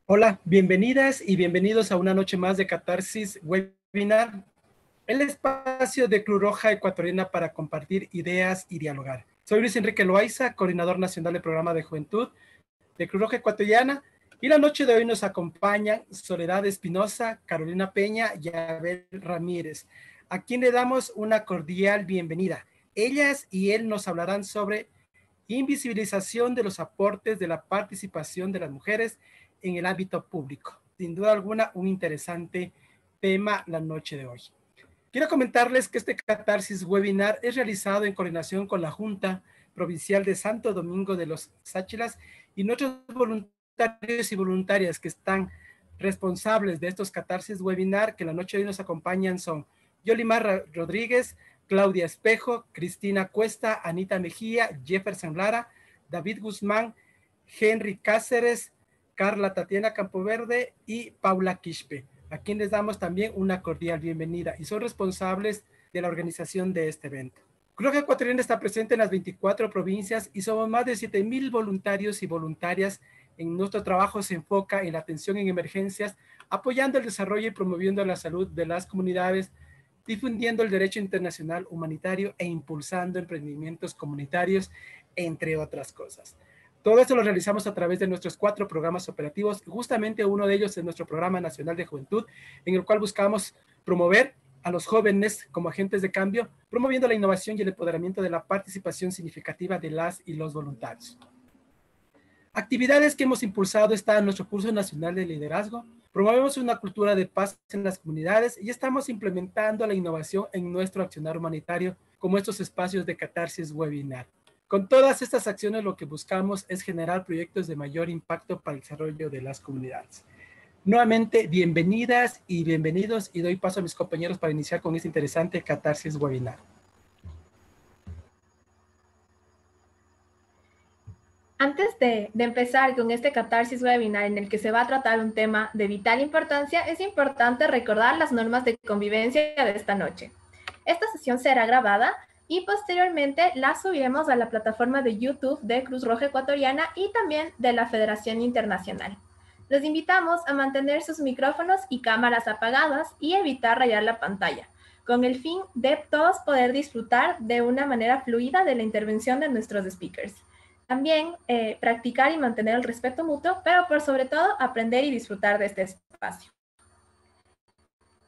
Hola, bienvenidas y bienvenidos a una noche más de Catarsis Webinar, el espacio de Cruz Roja Ecuatoriana para compartir ideas y dialogar. Soy Luis Enrique Loaiza, coordinador nacional del programa de juventud de Cruz Roja Ecuatoriana, y la noche de hoy nos acompañan Soledad Espinosa, Carolina Peña y Abel Ramírez, a quien le damos una cordial bienvenida. Ellas y él nos hablarán sobre invisibilización de los aportes de la participación de las mujeres en el ámbito público. Sin duda alguna, un interesante tema la noche de hoy. Quiero comentarles que este Catarsis Webinar es realizado en coordinación con la Junta Provincial de Santo Domingo de los Sáchilas y nuestros voluntarios y voluntarias que están responsables de estos Catarsis Webinar que la noche de hoy nos acompañan son Yolimar Rodríguez, Claudia Espejo, Cristina Cuesta, Anita Mejía, Jefferson Lara, David Guzmán, Henry Cáceres, Carla Tatiana Campoverde y Paula Quispe, a quienes damos también una cordial bienvenida y son responsables de la organización de este evento. Cruz Roja Ecuatoriana está presente en las 24 provincias y somos más de 7,000 voluntarios y voluntarias. En nuestro trabajo se enfoca en la atención en emergencias, apoyando el desarrollo y promoviendo la salud de las comunidades, difundiendo el derecho internacional humanitario e impulsando emprendimientos comunitarios, entre otras cosas. Todo esto lo realizamos a través de nuestros 4 programas operativos. Justamente uno de ellos es nuestro Programa Nacional de Juventud, en el cual buscamos promover a los jóvenes como agentes de cambio, promoviendo la innovación y el empoderamiento de la participación significativa de las y los voluntarios. Actividades que hemos impulsado están nuestro curso nacional de liderazgo. Promovemos una cultura de paz en las comunidades y estamos implementando la innovación en nuestro accionar humanitario, como estos espacios de Catarsis Webinar. Con todas estas acciones lo que buscamos es generar proyectos de mayor impacto para el desarrollo de las comunidades. Nuevamente, bienvenidas y bienvenidos, y doy paso a mis compañeros para iniciar con este interesante Catarsis Webinar. Antes de empezar con este Catarsis Webinar en el que se va a tratar un tema de vital importancia, es importante recordar las normas de convivencia de esta noche. Esta sesión será grabada y posteriormente la subiremos a la plataforma de YouTube de Cruz Roja Ecuatoriana y también de la Federación Internacional. Los invitamos a mantener sus micrófonos y cámaras apagadas y evitar rayar la pantalla, con el fin de todos poder disfrutar de una manera fluida de la intervención de nuestros speakers. También practicar y mantener el respeto mutuo, pero por sobre todo aprender y disfrutar de este espacio.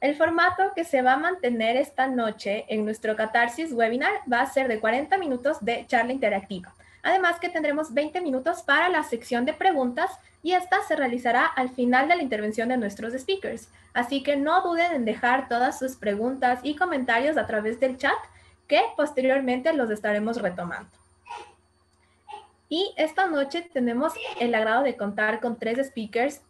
El formato que se va a mantener esta noche en nuestro Catarsis Webinar va a ser de 40 minutos de charla interactiva. Además que tendremos 20 minutos para la sección de preguntas y esta se realizará al final de la intervención de nuestros speakers. Así que no duden en dejar todas sus preguntas y comentarios a través del chat, que posteriormente los estaremos retomando. Y esta noche tenemos el agrado de contar con 3 speakers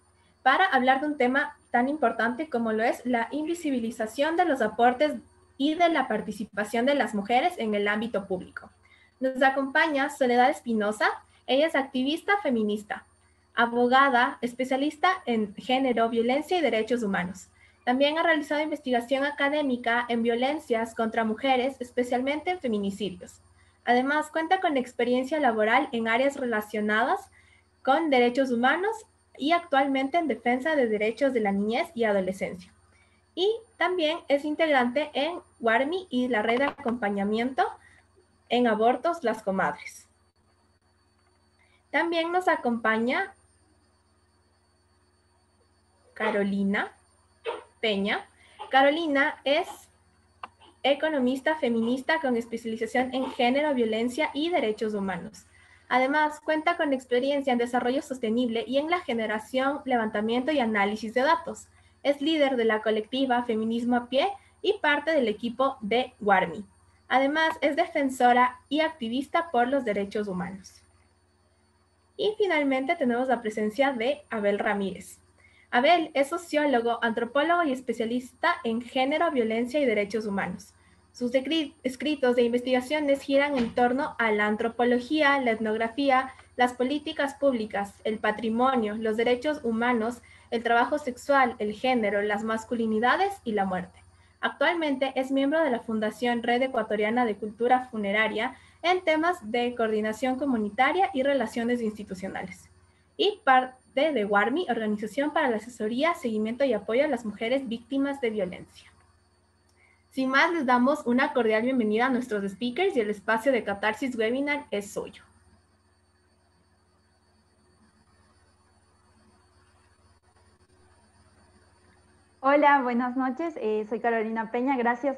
para hablar de un tema tan importante como lo es la invisibilización de los aportes y de la participación de las mujeres en el ámbito público. Nos acompaña Soledad Espinosa. Ella es activista feminista, abogada, especialista en género, violencia y derechos humanos. También ha realizado investigación académica en violencias contra mujeres, especialmente en feminicidios. Además, cuenta con experiencia laboral en áreas relacionadas con derechos humanos y actualmente en defensa de derechos de la niñez y adolescencia. Y también es integrante en WARMI y la red de acompañamiento en abortos Las Comadres. También nos acompaña Carolina Peña. Carolina es economista feminista con especialización en género, violencia y derechos humanos. Además, cuenta con experiencia en desarrollo sostenible y en la generación, levantamiento y análisis de datos. Es líder de la colectiva Feminismo a Pie y parte del equipo de WARMI. Además, es defensora y activista por los derechos humanos. Y finalmente tenemos la presencia de Abel Ramírez. Abel es sociólogo, antropólogo y especialista en género, violencia y derechos humanos. Sus escritos de investigaciones giran en torno a la antropología, la etnografía, las políticas públicas, el patrimonio, los derechos humanos, el trabajo sexual, el género, las masculinidades y la muerte. Actualmente es miembro de la Fundación Red Ecuatoriana de Cultura Funeraria en temas de coordinación comunitaria y relaciones institucionales. Y parte de WARMI, Organización para la Asesoría, Seguimiento y Apoyo a las Mujeres Víctimas de Violencia. Sin más, les damos una cordial bienvenida a nuestros speakers y el espacio de Catarsis Webinar es suyo. Hola, buenas noches. Soy Carolina Peña. Gracias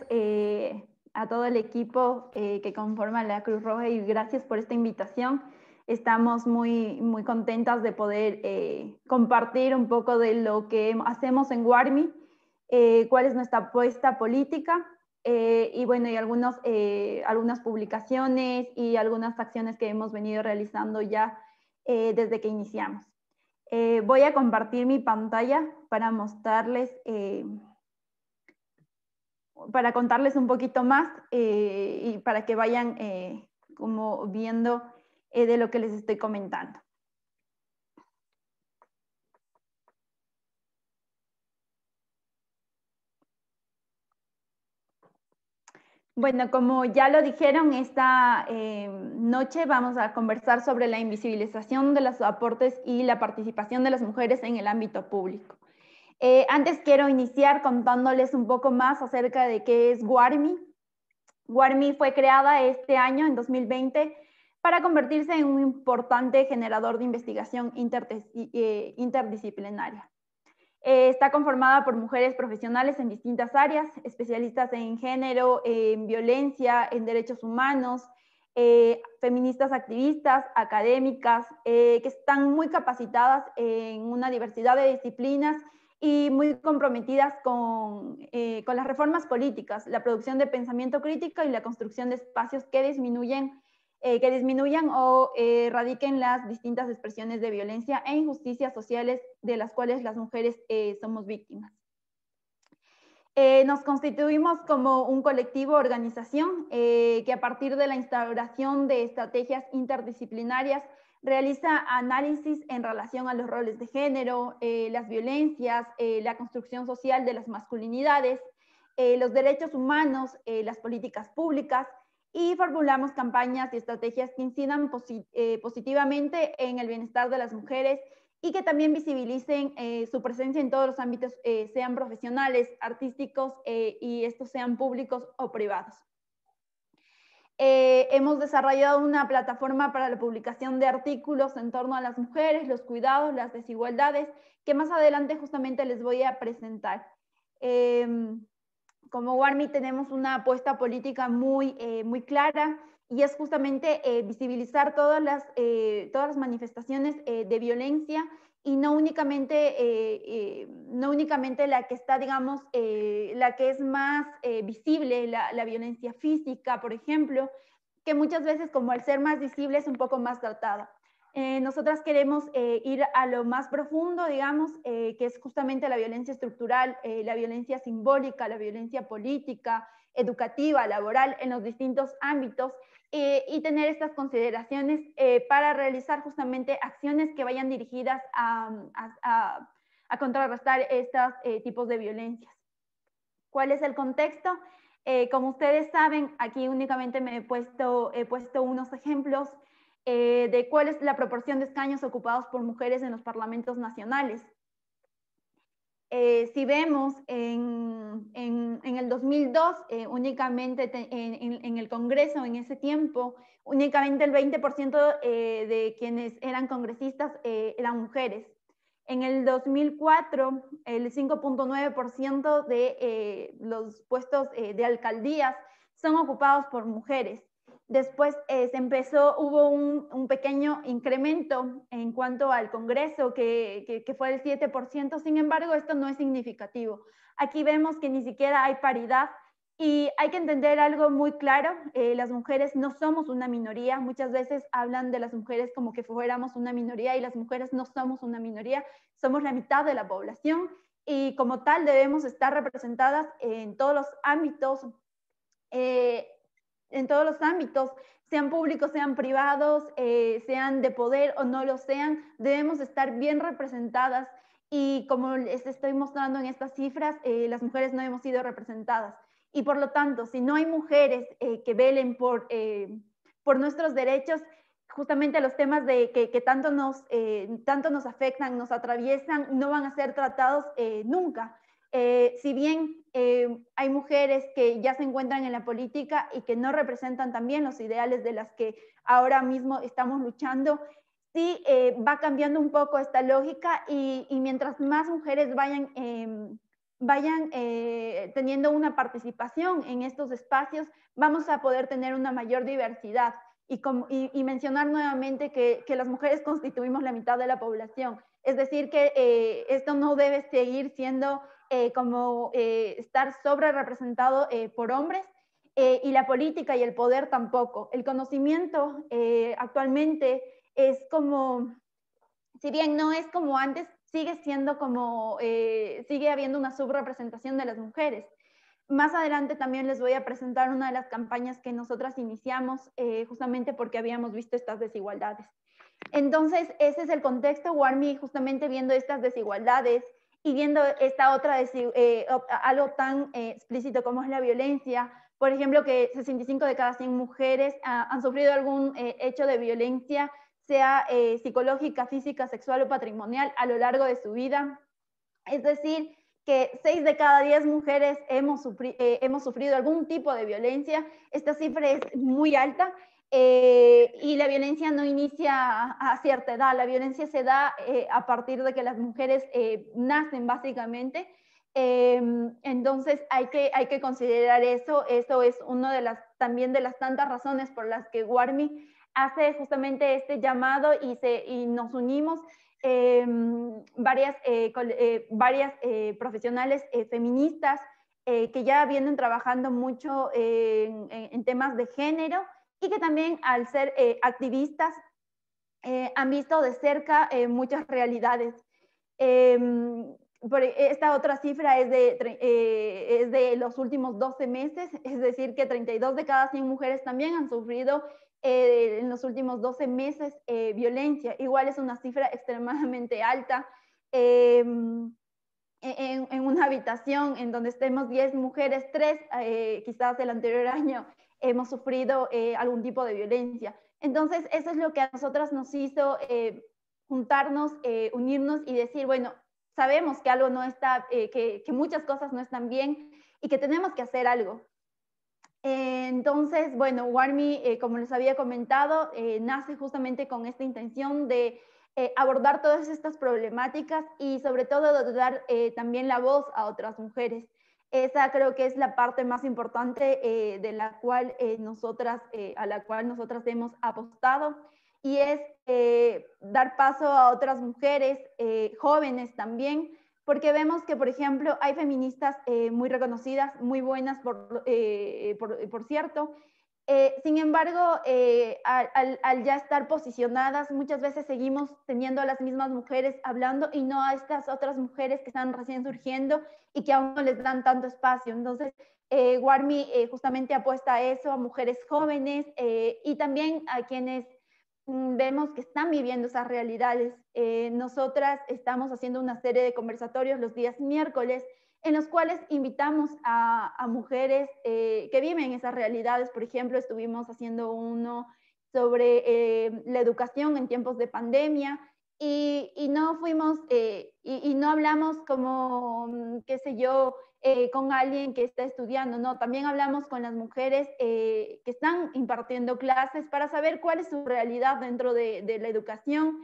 a todo el equipo que conforma la Cruz Roja y gracias por esta invitación. Estamos muy contentas de poder compartir un poco de lo que hacemos en WARMI, cuál es nuestra apuesta política y bueno, y algunas publicaciones y algunas acciones que hemos venido realizando ya desde que iniciamos. Voy a compartir mi pantalla para mostrarles, para contarles un poquito más y para que vayan como viendo de lo que les estoy comentando. Bueno, como ya lo dijeron, esta noche vamos a conversar sobre la invisibilización de los aportes y la participación de las mujeres en el ámbito público. Antes quiero iniciar contándoles un poco más acerca de qué es WARMI. WARMI fue creada este año, en 2020, para convertirse en un importante generador de investigación interdisciplinaria. Está conformada por mujeres profesionales en distintas áreas, especialistas en género, en violencia, en derechos humanos, feministas activistas, académicas, que están muy capacitadas en una diversidad de disciplinas y muy comprometidas con las reformas políticas, la producción de pensamiento crítico y la construcción de espacios que disminuyan o erradiquen las distintas expresiones de violencia e injusticias sociales de las cuales las mujeres somos víctimas. Nos constituimos como un colectivo, organización, que a partir de la instauración de estrategias interdisciplinarias realiza análisis en relación a los roles de género, las violencias, la construcción social de las masculinidades, los derechos humanos, las políticas públicas, y formulamos campañas y estrategias que incidan positivamente en el bienestar de las mujeres y que también visibilicen su presencia en todos los ámbitos, sean profesionales, artísticos y estos sean públicos o privados. Hemos desarrollado una plataforma para la publicación de artículos en torno a las mujeres, los cuidados, las desigualdades, que más adelante justamente les voy a presentar. Como WARMI tenemos una apuesta política muy clara y es justamente visibilizar todas las manifestaciones de violencia y no únicamente la que está, digamos, la que es más visible, la violencia física, por ejemplo, que muchas veces como al ser más visible es un poco más tratada. Nosotras queremos ir a lo más profundo, digamos, que es justamente la violencia estructural, la violencia simbólica, la violencia política, educativa, laboral, en los distintos ámbitos, y tener estas consideraciones para realizar justamente acciones que vayan dirigidas a contrarrestar estos tipos de violencias. ¿Cuál es el contexto? Como ustedes saben, aquí únicamente he puesto unos ejemplos de cuál es la proporción de escaños ocupados por mujeres en los parlamentos nacionales. Si vemos en el 2002, únicamente en el Congreso, en ese tiempo, únicamente el 20% de quienes eran congresistas eran mujeres. En el 2004, el 5.9% de los puestos de alcaldías son ocupados por mujeres. Después hubo un pequeño incremento en cuanto al Congreso, que fue el 7%, sin embargo, esto no es significativo. Aquí vemos que ni siquiera hay paridad y hay que entender algo muy claro, las mujeres no somos una minoría, muchas veces hablan de las mujeres como que fuéramos una minoría y las mujeres no somos una minoría, somos la mitad de la población y como tal debemos estar representadas en todos los ámbitos, sean públicos, sean privados, sean de poder o no lo sean, debemos estar bien representadas y como les estoy mostrando en estas cifras, las mujeres no hemos sido representadas. Y por lo tanto, si no hay mujeres que velen por nuestros derechos, justamente los temas que tanto nos afectan, nos atraviesan, no van a ser tratados nunca. Si bien hay mujeres que ya se encuentran en la política y que no representan también los ideales de las que ahora mismo estamos luchando, sí va cambiando un poco esta lógica y mientras más mujeres vayan teniendo una participación en estos espacios, vamos a poder tener una mayor diversidad y mencionar nuevamente que las mujeres constituimos la mitad de la población. Es decir, que esto no debe seguir siendo estar sobre representado por hombres, y la política y el poder tampoco. El conocimiento actualmente es como, si bien no es como antes, sigue siendo como, sigue habiendo una subrepresentación de las mujeres. Más adelante también les voy a presentar una de las campañas que nosotras iniciamos justamente porque habíamos visto estas desigualdades. Entonces, ese es el contexto. WARMI, justamente viendo estas desigualdades y viendo esta otra, algo tan explícito como es la violencia. Por ejemplo, que 65 de cada 100 mujeres han sufrido algún hecho de violencia, sea psicológica, física, sexual o patrimonial a lo largo de su vida. Es decir, que 6 de cada 10 mujeres hemos sufrido algún tipo de violencia. Esta cifra es muy alta. Y la violencia no inicia a cierta edad, la violencia se da a partir de que las mujeres nacen básicamente. Entonces hay que considerar eso es una de también de las tantas razones por las que WARMI hace justamente este llamado y nos unimos varias profesionales feministas que ya vienen trabajando mucho en temas de género, y que también al ser activistas han visto de cerca muchas realidades. Esta otra cifra es de los últimos 12 meses, es decir, que 32 de cada 100 mujeres también han sufrido en los últimos 12 meses violencia. Igual es una cifra extremadamente alta. En una habitación en donde estemos 10 mujeres, 3 quizás el anterior año hemos sufrido algún tipo de violencia. Entonces, eso es lo que a nosotras nos hizo juntarnos, unirnos y decir, bueno, sabemos que algo no está, que muchas cosas no están bien y que tenemos que hacer algo. Entonces, bueno, WARMI, como les había comentado, nace justamente con esta intención de abordar todas estas problemáticas y sobre todo de dar también la voz a otras mujeres. Esa creo que es la parte más importante de la cual a la cual nosotras hemos apostado, y es dar paso a otras mujeres jóvenes también, porque vemos que, por ejemplo, hay feministas muy reconocidas, muy buenas, por cierto. Sin embargo, al ya estar posicionadas, muchas veces seguimos teniendo a las mismas mujeres hablando y no a estas otras mujeres que están recién surgiendo y que aún no les dan tanto espacio. Entonces, WARMI justamente apuesta a eso, a mujeres jóvenes y también a quienes vemos que están viviendo esas realidades. Nosotras estamos haciendo una serie de conversatorios los días miércoles en los cuales invitamos a mujeres que viven esas realidades. Por ejemplo, estuvimos haciendo uno sobre la educación en tiempos de pandemia y no fuimos y no hablamos como, qué sé yo, con alguien que está estudiando, no, también hablamos con las mujeres que están impartiendo clases para saber cuál es su realidad dentro de la educación,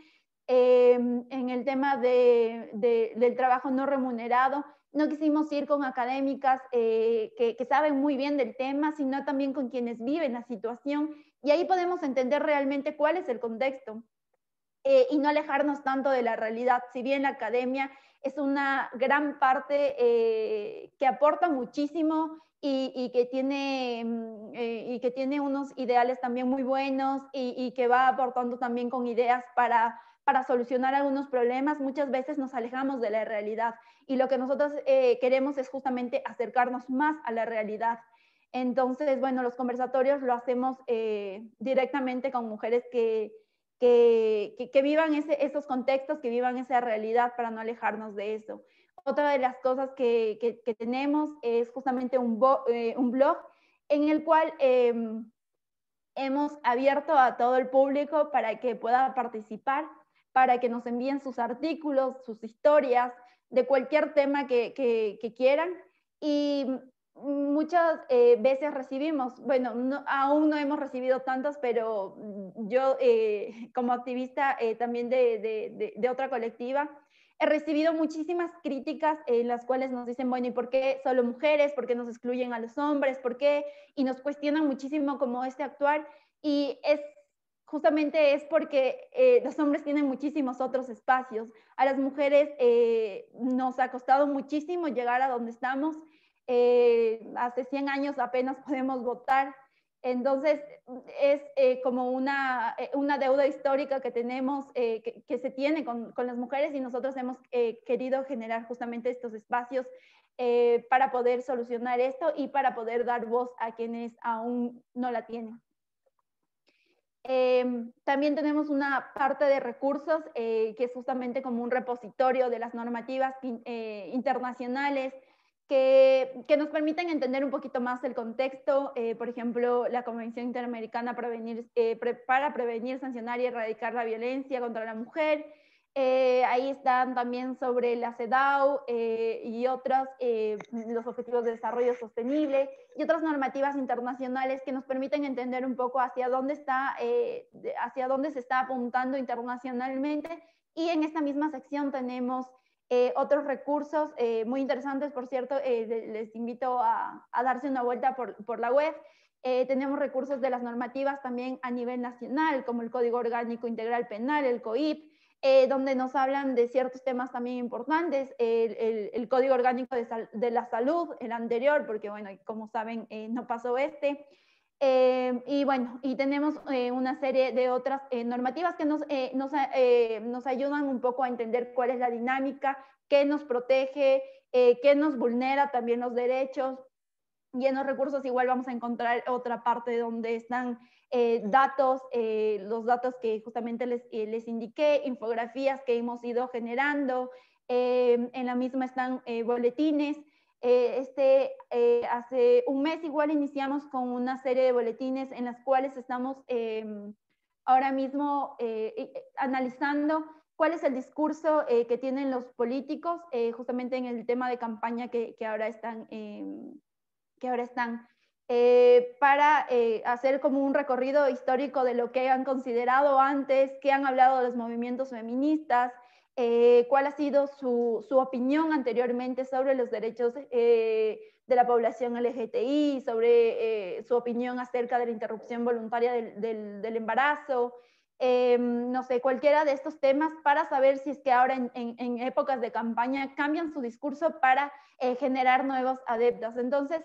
en el tema del trabajo no remunerado. No quisimos ir con académicas que saben muy bien del tema, sino también con quienes viven la situación, y ahí podemos entender realmente cuál es el contexto y no alejarnos tanto de la realidad. Si bien la academia es una gran parte que aporta muchísimo y que tiene unos ideales también muy buenos y que va aportando también con ideas para solucionar algunos problemas, muchas veces nos alejamos de la realidad, y lo que nosotros queremos es justamente acercarnos más a la realidad. Entonces, bueno, los conversatorios lo hacemos directamente con mujeres que que vivan esos contextos, que vivan esa realidad para no alejarnos de eso. Otra de las cosas que tenemos es justamente un blog en el cual hemos abierto a todo el público para que pueda participar, para que nos envíen sus artículos, sus historias, de cualquier tema que quieran. Y muchas veces recibimos, bueno, aún no hemos recibido tantas, pero yo como activista también de otra colectiva, he recibido muchísimas críticas en las cuales nos dicen, bueno, ¿y por qué solo mujeres? ¿Por qué nos excluyen a los hombres? ¿Por qué? Y nos cuestionan muchísimo como este actuar. Y justamente es porque los hombres tienen muchísimos otros espacios. A las mujeres nos ha costado muchísimo llegar a donde estamos. Hace 100 años apenas podemos votar. Entonces, es como una deuda histórica que tenemos, que se tiene con las mujeres, y nosotros hemos querido generar justamente estos espacios para poder solucionar esto y para poder dar voz a quienes aún no la tienen. También tenemos una parte de recursos que es justamente como un repositorio de las normativas internacionales que nos permiten entender un poquito más el contexto. Por ejemplo, la Convención Interamericana para prevenir, sancionar y erradicar la violencia contra la mujer. Ahí están también sobre la CEDAW y otros, los Objetivos de Desarrollo Sostenible y otras normativas internacionales que nos permiten entender un poco hacia dónde se está apuntando internacionalmente. Y en esta misma sección tenemos otros recursos muy interesantes. Por cierto, les invito a darse una vuelta por la web. Tenemos recursos de las normativas también a nivel nacional, como el Código Orgánico Integral Penal, el COIP, donde nos hablan de ciertos temas también importantes, el Código Orgánico de la Salud, el anterior, porque bueno, como saben, no pasó este. Y bueno, y tenemos una serie de otras normativas que nos ayudan un poco a entender cuál es la dinámica, qué nos protege, qué nos vulnera también los derechos. Y en los recursos igual vamos a encontrar otra parte donde están datos, los datos que justamente les indiqué, infografías que hemos ido generando, en la misma están boletines. Hace un mes igual iniciamos con una serie de boletines en las cuales estamos ahora mismo analizando cuál es el discurso que tienen los políticos justamente en el tema de campaña que ahora están para hacer como un recorrido histórico de lo que han considerado antes, qué han hablado de los movimientos feministas, cuál ha sido su opinión anteriormente sobre los derechos de la población LGTBI, sobre su opinión acerca de la interrupción voluntaria del embarazo, no sé, cualquiera de estos temas, para saber si es que ahora en épocas de campaña cambian su discurso para generar nuevos adeptos. Entonces,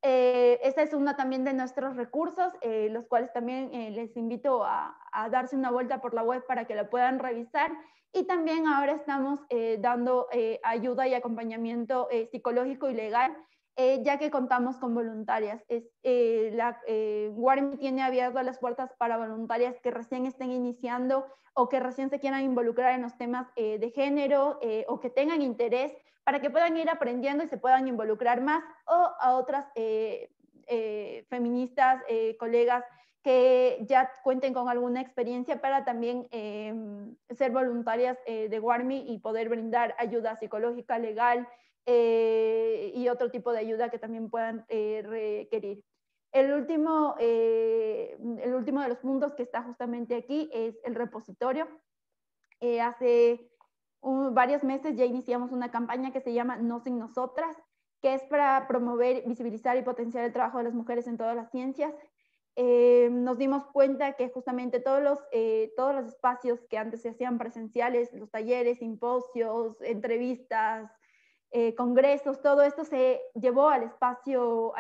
esta es una también de nuestros recursos, los cuales también les invito a darse una vuelta por la web para que la puedan revisar. Y también ahora estamos dando ayuda y acompañamiento psicológico y legal, ya que contamos con voluntarias. WARMI tiene abiertas las puertas para voluntarias que recién estén iniciando o que recién se quieran involucrar en los temas de género o que tengan interés, para que puedan ir aprendiendo y se puedan involucrar más, o a otras feministas, colegas que ya cuenten con alguna experiencia para también ser voluntarias de WARMI y poder brindar ayuda psicológica, legal y otro tipo de ayuda que también puedan requerir. El último de los puntos que está justamente aquí es el repositorio. Hace varios meses ya iniciamos una campaña que se llama No Sin Nosotras, que es para promover, visibilizar y potenciar el trabajo de las mujeres en todas las ciencias. Nos dimos cuenta que justamente todos los espacios que antes se hacían presenciales, los talleres, simposios, entrevistas, congresos, todo esto se llevó al espacio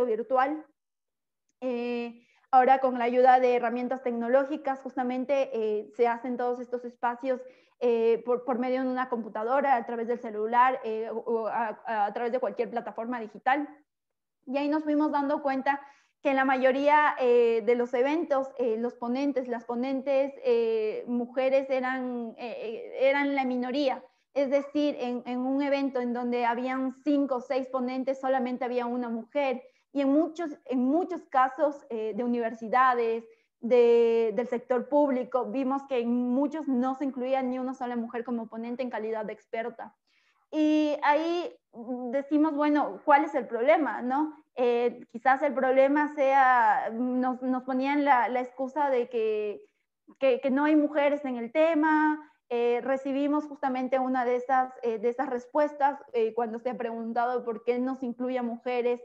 virtual. Ahora, con la ayuda de herramientas tecnológicas, justamente se hacen todos estos espacios por medio de una computadora, a través del celular o a través de cualquier plataforma digital. Y ahí nos fuimos dando cuenta que en la mayoría de los eventos, las ponentes mujeres eran la minoría. Es decir, en un evento en donde habían 5 o 6 ponentes, solamente había una mujer. Y en muchos casos de universidades, del sector público, vimos que en muchos no se incluía ni una sola mujer como ponente en calidad de experta. Y ahí decimos, bueno, ¿cuál es el problema? ¿No? Quizás el problema sea, nos ponían la excusa de que no hay mujeres en el tema. Recibimos justamente una de esas respuestas cuando se ha preguntado por qué no se incluye a mujeres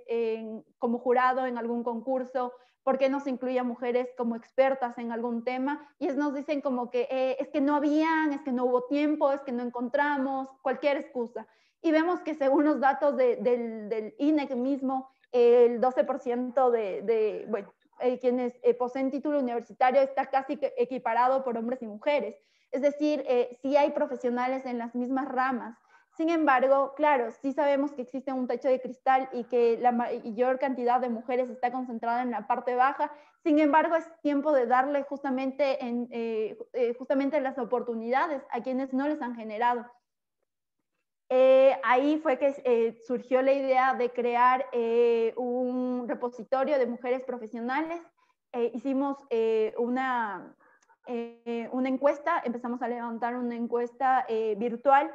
como jurado en algún concurso, por qué no se incluye a mujeres como expertas en algún tema, y nos dicen como que es que no habían, es que no hubo tiempo, es que no encontramos, cualquier excusa. Y vemos que según los datos del INEC mismo, el 12% bueno, quienes poseen título universitario está casi equiparado por hombres y mujeres. Es decir, sí hay profesionales en las mismas ramas. Sin embargo, claro, sí sabemos que existe un techo de cristal y que la mayor cantidad de mujeres está concentrada en la parte baja. Sin embargo, es tiempo de darle justamente las oportunidades a quienes no les han generado. Ahí fue que surgió la idea de crear un repositorio de mujeres profesionales. Hicimos una encuesta, empezamos a levantar una encuesta virtual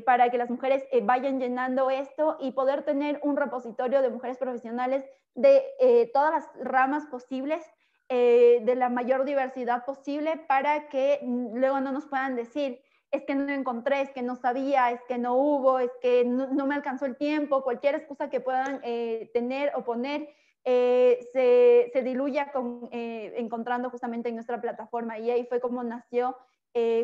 para que las mujeres vayan llenando esto y poder tener un repositorio de mujeres profesionales de todas las ramas posibles, de la mayor diversidad posible, para que luego no nos puedan decir es que no encontré, es que no sabía, es que no hubo, es que no me alcanzó el tiempo, cualquier excusa que puedan tener o poner, se diluya encontrando justamente en nuestra plataforma. Y ahí fue como nació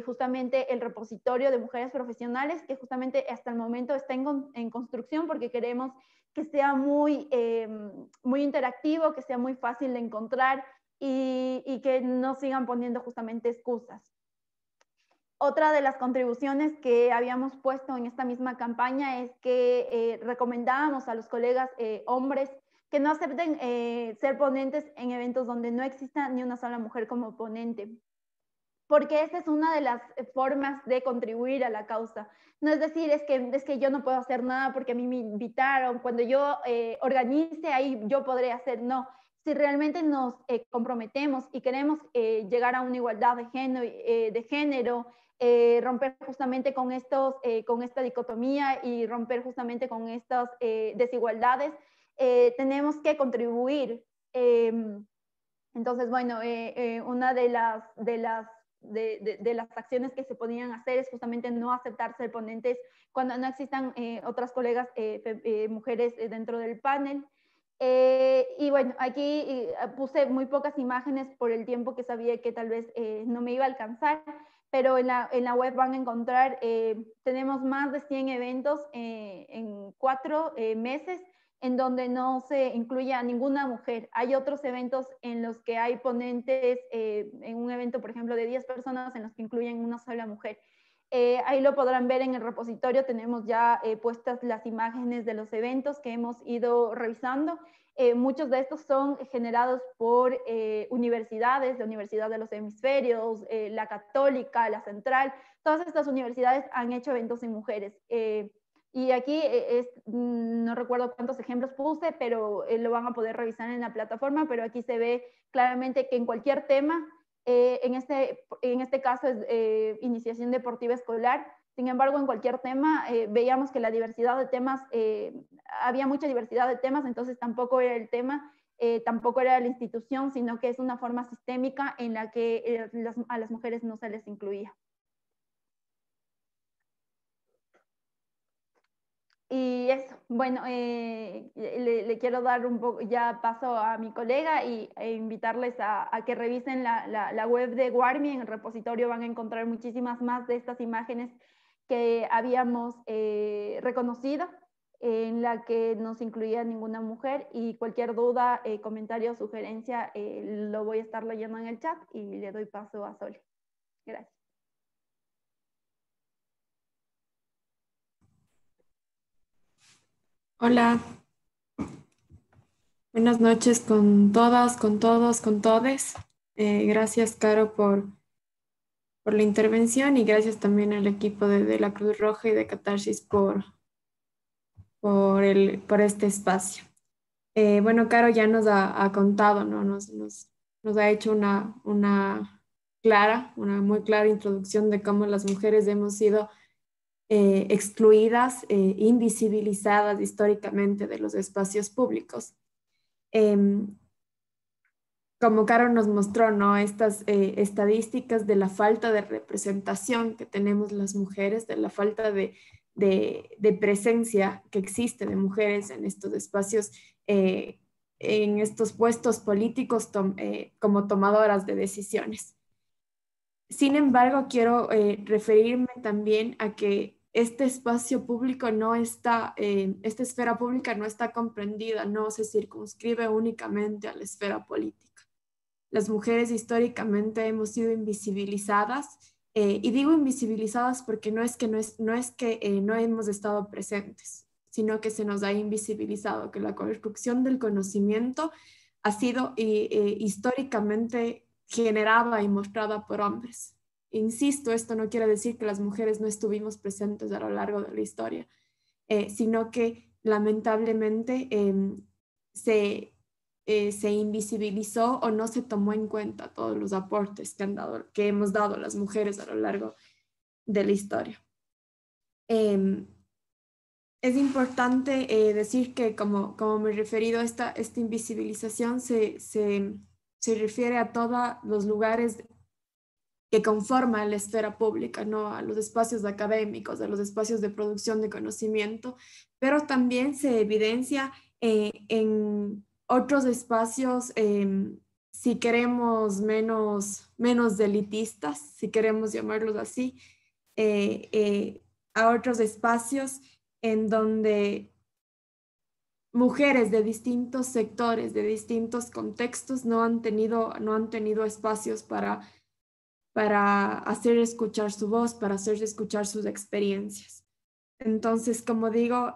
justamente el repositorio de mujeres profesionales, que justamente hasta el momento está en construcción, porque queremos que sea muy interactivo, que sea muy fácil de encontrar y que no sigan poniendo justamente excusas. Otra de las contribuciones que habíamos puesto en esta misma campaña es que recomendábamos a los colegas hombres que no acepten ser ponentes en eventos donde no exista ni una sola mujer como ponente, porque esa es una de las formas de contribuir a la causa. No es decir, es que yo no puedo hacer nada porque a mí me invitaron, cuando yo organice ahí yo podré hacer, no. Si realmente nos comprometemos y queremos llegar a una igualdad de género, romper justamente con esta dicotomía y romper justamente con estas desigualdades, tenemos que contribuir. Entonces, bueno, una de las acciones que se podían hacer es justamente no aceptar ser ponentes cuando no existan otras colegas mujeres dentro del panel. Y bueno, aquí puse muy pocas imágenes por el tiempo que sabía que tal vez no me iba a alcanzar, pero en la web van a encontrar, tenemos más de 100 eventos en 4 meses, en donde no se incluye a ninguna mujer. Hay otros eventos en los que hay ponentes, en un evento, por ejemplo, de 10 personas, en los que incluyen una sola mujer. Ahí lo podrán ver en el repositorio, tenemos ya puestas las imágenes de los eventos que hemos ido revisando. Muchos de estos son generados por universidades, la Universidad de los Hemisferios, la Católica, la Central. Todas estas universidades han hecho eventos en mujeres. Y aquí no recuerdo cuántos ejemplos puse, pero lo van a poder revisar en la plataforma, pero aquí se ve claramente que en cualquier tema, en este caso es iniciación deportiva escolar, sin embargo en cualquier tema veíamos que la diversidad de temas, había mucha diversidad de temas, entonces tampoco era el tema, tampoco era la institución, sino que es una forma sistémica en la que a las mujeres no se les incluía. Y eso, bueno, le quiero dar un poco ya paso a mi colega e invitarles a que revisen la web de WARMI. En el repositorio van a encontrar muchísimas más de estas imágenes que habíamos reconocido, en la que no se incluía ninguna mujer, y cualquier duda, comentario o sugerencia lo voy a estar leyendo en el chat y le doy paso a Sole. Gracias. Hola. Buenas noches con todas, con todos, con todes. Gracias, Caro, por la intervención y gracias también al equipo de la Cruz Roja y de Catarsis por este espacio. Bueno, Caro ya nos ha contado, ¿no? Nos ha hecho una muy clara introducción de cómo las mujeres hemos sido excluidas, invisibilizadas históricamente de los espacios públicos. Como Caro nos mostró, ¿no? Estas estadísticas de la falta de representación que tenemos las mujeres, de la falta de presencia que existe de mujeres en estos espacios, en estos puestos políticos como tomadoras de decisiones. Sin embargo, quiero referirme también a que este espacio público no está, esta esfera pública no está comprendida, no se circunscribe únicamente a la esfera política. Las mujeres históricamente hemos sido invisibilizadas, y digo invisibilizadas porque no es que no hemos estado presentes, sino que se nos ha invisibilizado, que la construcción del conocimiento ha sido históricamente generada y mostrada por hombres. Insisto, esto no quiere decir que las mujeres no estuvimos presentes a lo largo de la historia, sino que lamentablemente se invisibilizó o no se tomó en cuenta todos los aportes que hemos dado las mujeres a lo largo de la historia. Es importante decir que, como me he referido, esta invisibilización se refiere a todos los lugares que conforman la esfera pública, ¿no? A los espacios académicos, a los espacios de producción de conocimiento, pero también se evidencia en otros espacios, si queremos menos elitistas, si queremos llamarlos así, a otros espacios en donde mujeres de distintos sectores, de distintos contextos, no han tenido espacios para hacer escuchar su voz, para hacer escuchar sus experiencias. Entonces, como digo,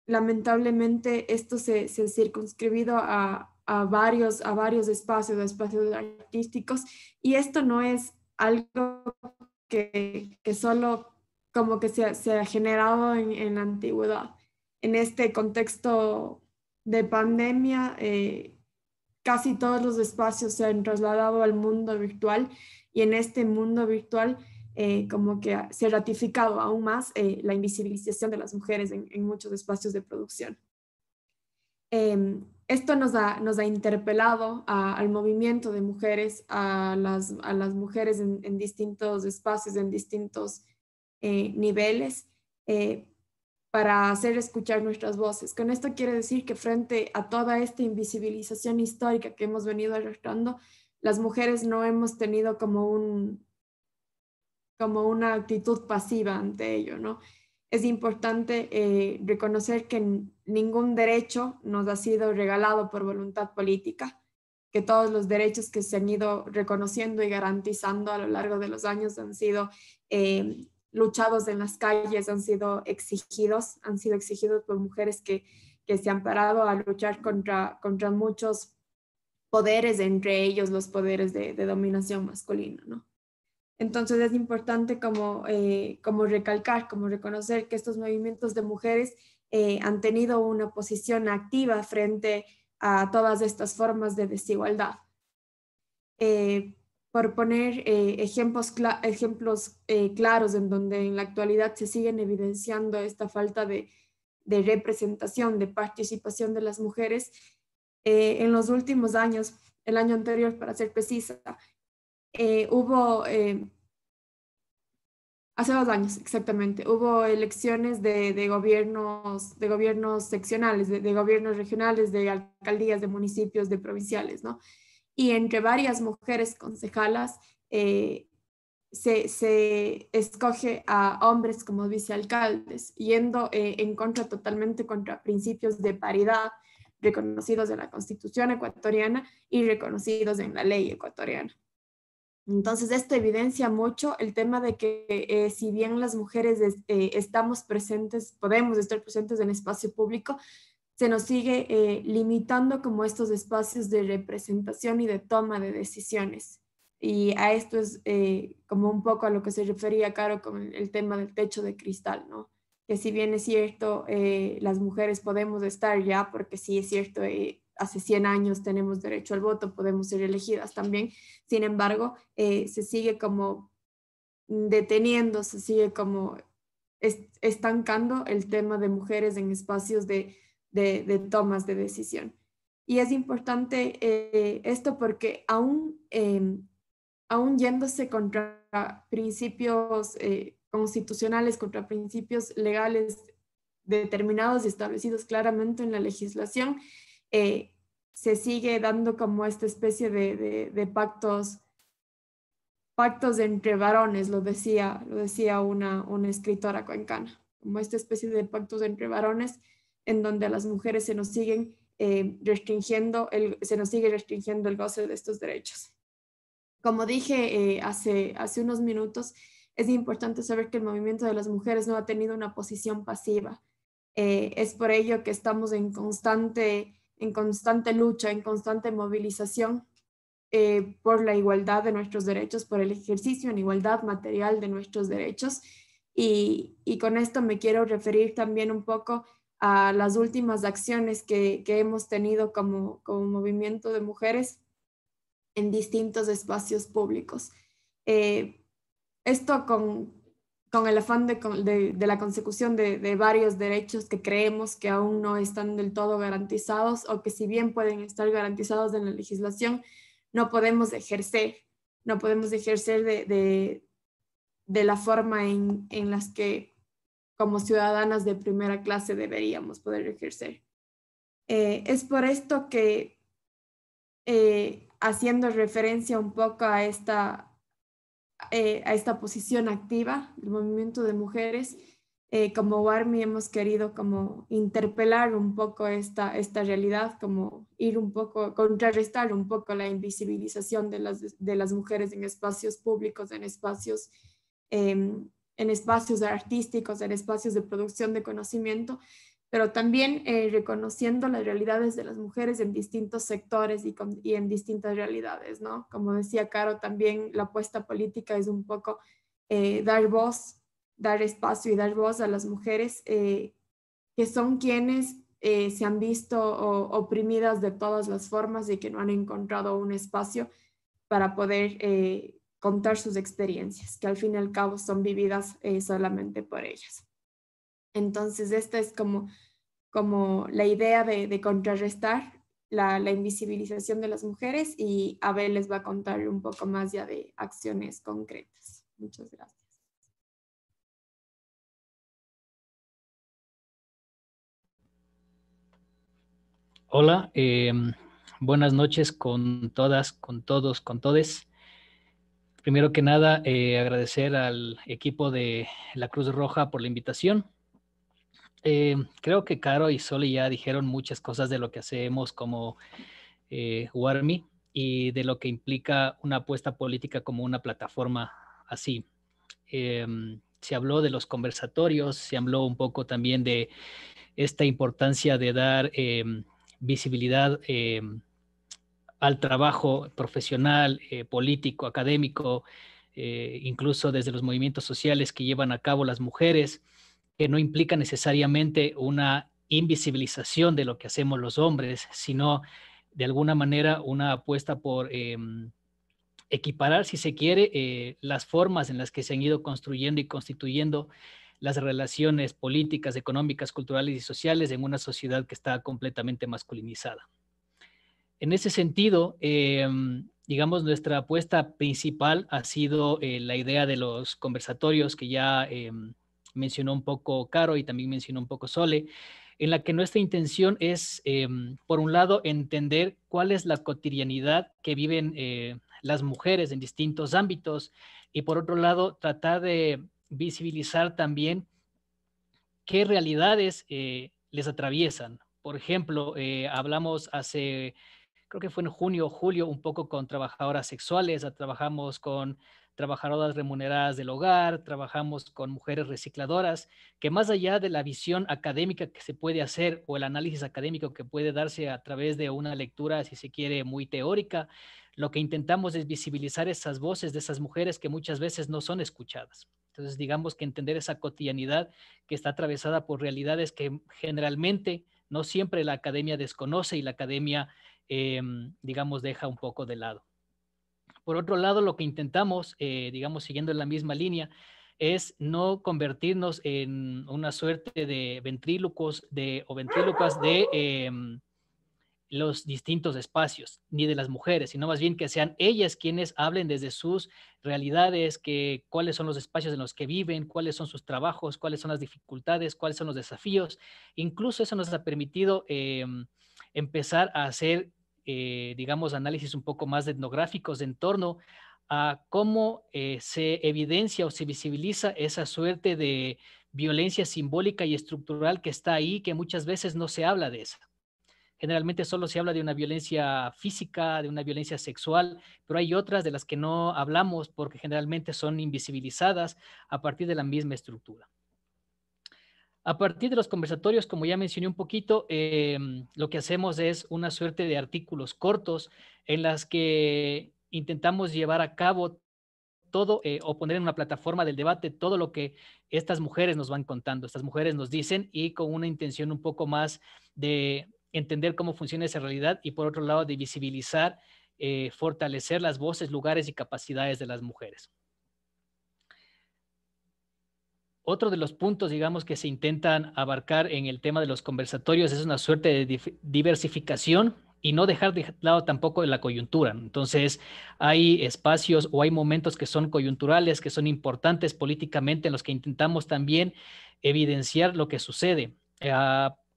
lamentablemente esto se ha circunscribido a varios espacios artísticos, y esto no es algo que solo como que se ha generado en la antigüedad. En este contexto de pandemia, casi todos los espacios se han trasladado al mundo virtual, y en este mundo virtual como que se ha ratificado aún más la invisibilización de las mujeres en muchos espacios de producción. Esto nos ha interpelado al movimiento de mujeres, a las mujeres en distintos espacios, en distintos niveles, para hacer escuchar nuestras voces. Con esto quiere decir que frente a toda esta invisibilización histórica que hemos venido arrastrando, las mujeres no hemos tenido como una actitud pasiva ante ello, ¿no? Es importante reconocer que ningún derecho nos ha sido regalado por voluntad política, que todos los derechos que se han ido reconociendo y garantizando a lo largo de los años han sido luchados en las calles, han sido exigidos por mujeres que se han parado a luchar contra muchos poderes, entre ellos los poderes de dominación masculina, ¿no? Entonces es importante como recalcar, como reconocer que estos movimientos de mujeres han tenido una posición activa frente a todas estas formas de desigualdad. Por poner ejemplos claros en donde en la actualidad se siguen evidenciando esta falta de representación, de participación de las mujeres, en los últimos años, el año anterior para ser precisa, hubo, hace 2 años exactamente, hubo elecciones de gobiernos seccionales, de gobiernos regionales, de alcaldías, de municipios, de provinciales, ¿no? Y entre varias mujeres concejalas se escoge a hombres como vicealcaldes, yendo totalmente contra principios de paridad reconocidos en la Constitución ecuatoriana y reconocidos en la ley ecuatoriana. Entonces, esto evidencia mucho el tema de que si bien las mujeres estamos presentes, podemos estar presentes en espacio público, se nos sigue limitando como estos espacios de representación y de toma de decisiones. Y a esto es como un poco a lo que se refería Caro con el tema del techo de cristal, ¿no? Que si bien es cierto, las mujeres podemos estar ya, porque sí es cierto, hace 100 años tenemos derecho al voto, podemos ser elegidas también, sin embargo, se sigue como deteniendo, se sigue como estancando el tema de mujeres en espacios de tomas de decisión. Y es importante esto porque aún yéndose contra principios constitucionales, contra principios legales determinados y establecidos claramente en la legislación, se sigue dando como esta especie de pactos entre varones, lo decía una escritora cuencana, como esta especie de pactos entre varones en donde a las mujeres se nos sigue restringiendo el goce de estos derechos. Como dije hace unos minutos, es importante saber que el movimiento de las mujeres no ha tenido una posición pasiva. Es por ello que estamos en constante lucha, en constante movilización por la igualdad de nuestros derechos, por el ejercicio en igualdad material de nuestros derechos. Y con esto me quiero referir también un poco a las últimas acciones que hemos tenido como movimiento de mujeres en distintos espacios públicos. Esto con el afán de la consecución de varios derechos que creemos que aún no están del todo garantizados o que si bien pueden estar garantizados en la legislación, no podemos ejercer de la forma en las que como ciudadanas de primera clase deberíamos poder ejercer. Es por esto que haciendo referencia un poco a esta posición activa del movimiento de mujeres, como WARMI hemos querido como interpelar un poco esta realidad, como ir un poco, contrarrestar un poco la invisibilización de las mujeres en espacios públicos, en espacios artísticos, en espacios de producción de conocimiento, pero también reconociendo las realidades de las mujeres en distintos sectores y en distintas realidades, ¿no? Como decía Caro, también la apuesta política es un poco dar voz, dar espacio y dar voz a las mujeres que son quienes se han visto oprimidas de todas las formas y que no han encontrado un espacio para poder contar sus experiencias, que al fin y al cabo son vividas solamente por ellas. Entonces, esta es como la idea de contrarrestar la invisibilización de las mujeres, y Abel les va a contar un poco más ya de acciones concretas. Muchas gracias. Hola, buenas noches con todas, con todos, con todes. Primero que nada, agradecer al equipo de la Cruz Roja por la invitación. Creo que Caro y Sole ya dijeron muchas cosas de lo que hacemos como WARMI y de lo que implica una apuesta política como una plataforma así. Se habló de los conversatorios, se habló un poco también de esta importancia de dar visibilidad al trabajo profesional, político, académico, incluso desde los movimientos sociales que llevan a cabo las mujeres, que no implica necesariamente una invisibilización de lo que hacemos los hombres, sino de alguna manera una apuesta por equiparar, si se quiere, las formas en las que se han ido construyendo y constituyendo las relaciones políticas, económicas, culturales y sociales en una sociedad que está completamente masculinizada. En ese sentido, digamos, nuestra apuesta principal ha sido la idea de los conversatorios que ya mencionó un poco Caro y también mencionó un poco Sole, en la que nuestra intención es, por un lado, entender cuál es la cotidianidad que viven las mujeres en distintos ámbitos y, por otro lado, tratar de visibilizar también qué realidades les atraviesan. Por ejemplo, hablamos creo que fue en junio o julio, un poco con trabajadoras sexuales, trabajamos con trabajadoras remuneradas del hogar, trabajamos con mujeres recicladoras, que más allá de la visión académica que se puede hacer o el análisis académico que puede darse a través de una lectura, si se quiere, muy teórica, lo que intentamos es visibilizar esas voces de esas mujeres que muchas veces no son escuchadas. Entonces, digamos que entender esa cotidianidad que está atravesada por realidades que generalmente no siempre la academia desconoce y la academia, digamos, deja un poco de lado. Por otro lado, lo que intentamos, digamos, siguiendo la misma línea, es no convertirnos en una suerte de ventrílocos o ventrílocas de los distintos espacios, ni de las mujeres, sino más bien que sean ellas quienes hablen desde sus realidades, cuáles son los espacios en los que viven, cuáles son sus trabajos, cuáles son las dificultades, cuáles son los desafíos. Incluso eso nos ha permitido empezar a hacer, digamos, análisis un poco más etnográficos en torno a cómo se evidencia o se visibiliza esa suerte de violencia simbólica y estructural que está ahí, que muchas veces no se habla de esa. Generalmente solo se habla de una violencia física, de una violencia sexual, pero hay otras de las que no hablamos porque generalmente son invisibilizadas a partir de la misma estructura. A partir de los conversatorios, como ya mencioné un poquito, lo que hacemos es una suerte de artículos cortos en las que intentamos llevar a cabo todo o poner en una plataforma del debate todo lo que estas mujeres nos van contando, estas mujeres nos dicen, y con una intención un poco más de entender cómo funciona esa realidad y por otro lado de visibilizar, fortalecer las voces, lugares y capacidades de las mujeres. Otro de los puntos, digamos, que se intentan abarcar en el tema de los conversatorios es una suerte de diversificación y no dejar de lado tampoco la coyuntura. Entonces, hay espacios o hay momentos que son coyunturales, que son importantes políticamente, en los que intentamos también evidenciar lo que sucede.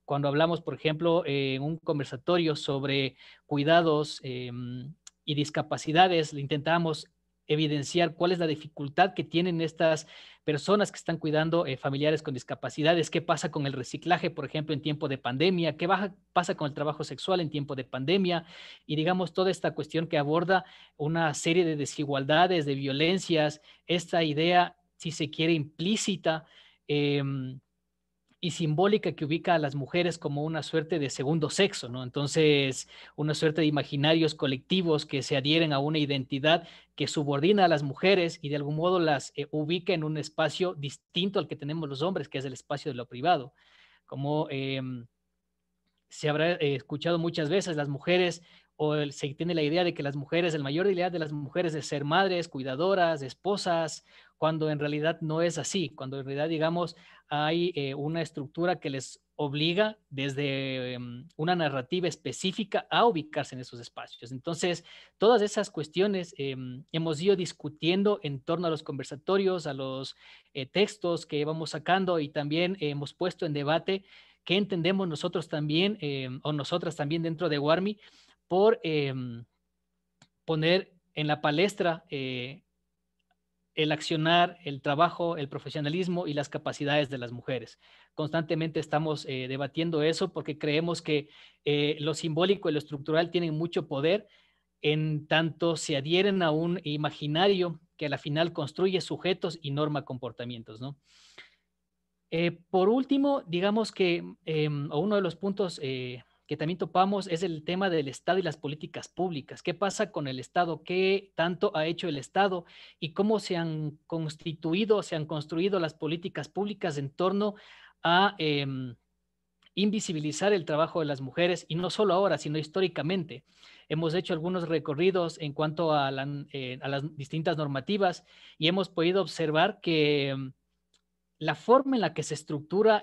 Cuando hablamos, por ejemplo, en un conversatorio sobre cuidados y discapacidades, intentamos evidenciar cuál es la dificultad que tienen estas personas que están cuidando familiares con discapacidades, qué pasa con el reciclaje, por ejemplo, en tiempo de pandemia, qué pasa con el trabajo sexual en tiempo de pandemia, y digamos toda esta cuestión que aborda una serie de desigualdades, de violencias, esta idea, si se quiere, implícita, y simbólica que ubica a las mujeres como una suerte de segundo sexo, ¿no? Entonces, una suerte de imaginarios colectivos que se adhieren a una identidad que subordina a las mujeres y de algún modo las ubica en un espacio distinto al que tenemos los hombres, que es el espacio de lo privado. Como se habrá escuchado muchas veces, las mujeres, se tiene la idea de que las mujeres, el mayor ideal de las mujeres es ser madres, cuidadoras, esposas, cuando en realidad no es así, cuando en realidad, digamos, hay una estructura que les obliga desde una narrativa específica a ubicarse en esos espacios. Entonces, todas esas cuestiones hemos ido discutiendo en torno a los conversatorios, a los textos que vamos sacando, y también hemos puesto en debate qué entendemos nosotros también o nosotras también dentro de WARMI por poner en la palestra el accionar, el trabajo, el profesionalismo y las capacidades de las mujeres. Constantemente estamos debatiendo eso porque creemos que lo simbólico y lo estructural tienen mucho poder en tanto se adhieren a un imaginario que a la final construye sujetos y norma comportamientos, ¿no? Por último, digamos que uno de los puntos que también topamos es el tema del Estado y las políticas públicas. ¿Qué pasa con el Estado? ¿Qué tanto ha hecho el Estado? ¿Y cómo se han constituido, se han construido las políticas públicas en torno a invisibilizar el trabajo de las mujeres? Y no solo ahora, sino históricamente. Hemos hecho algunos recorridos en cuanto a las distintas normativas y hemos podido observar que la forma en la que se estructura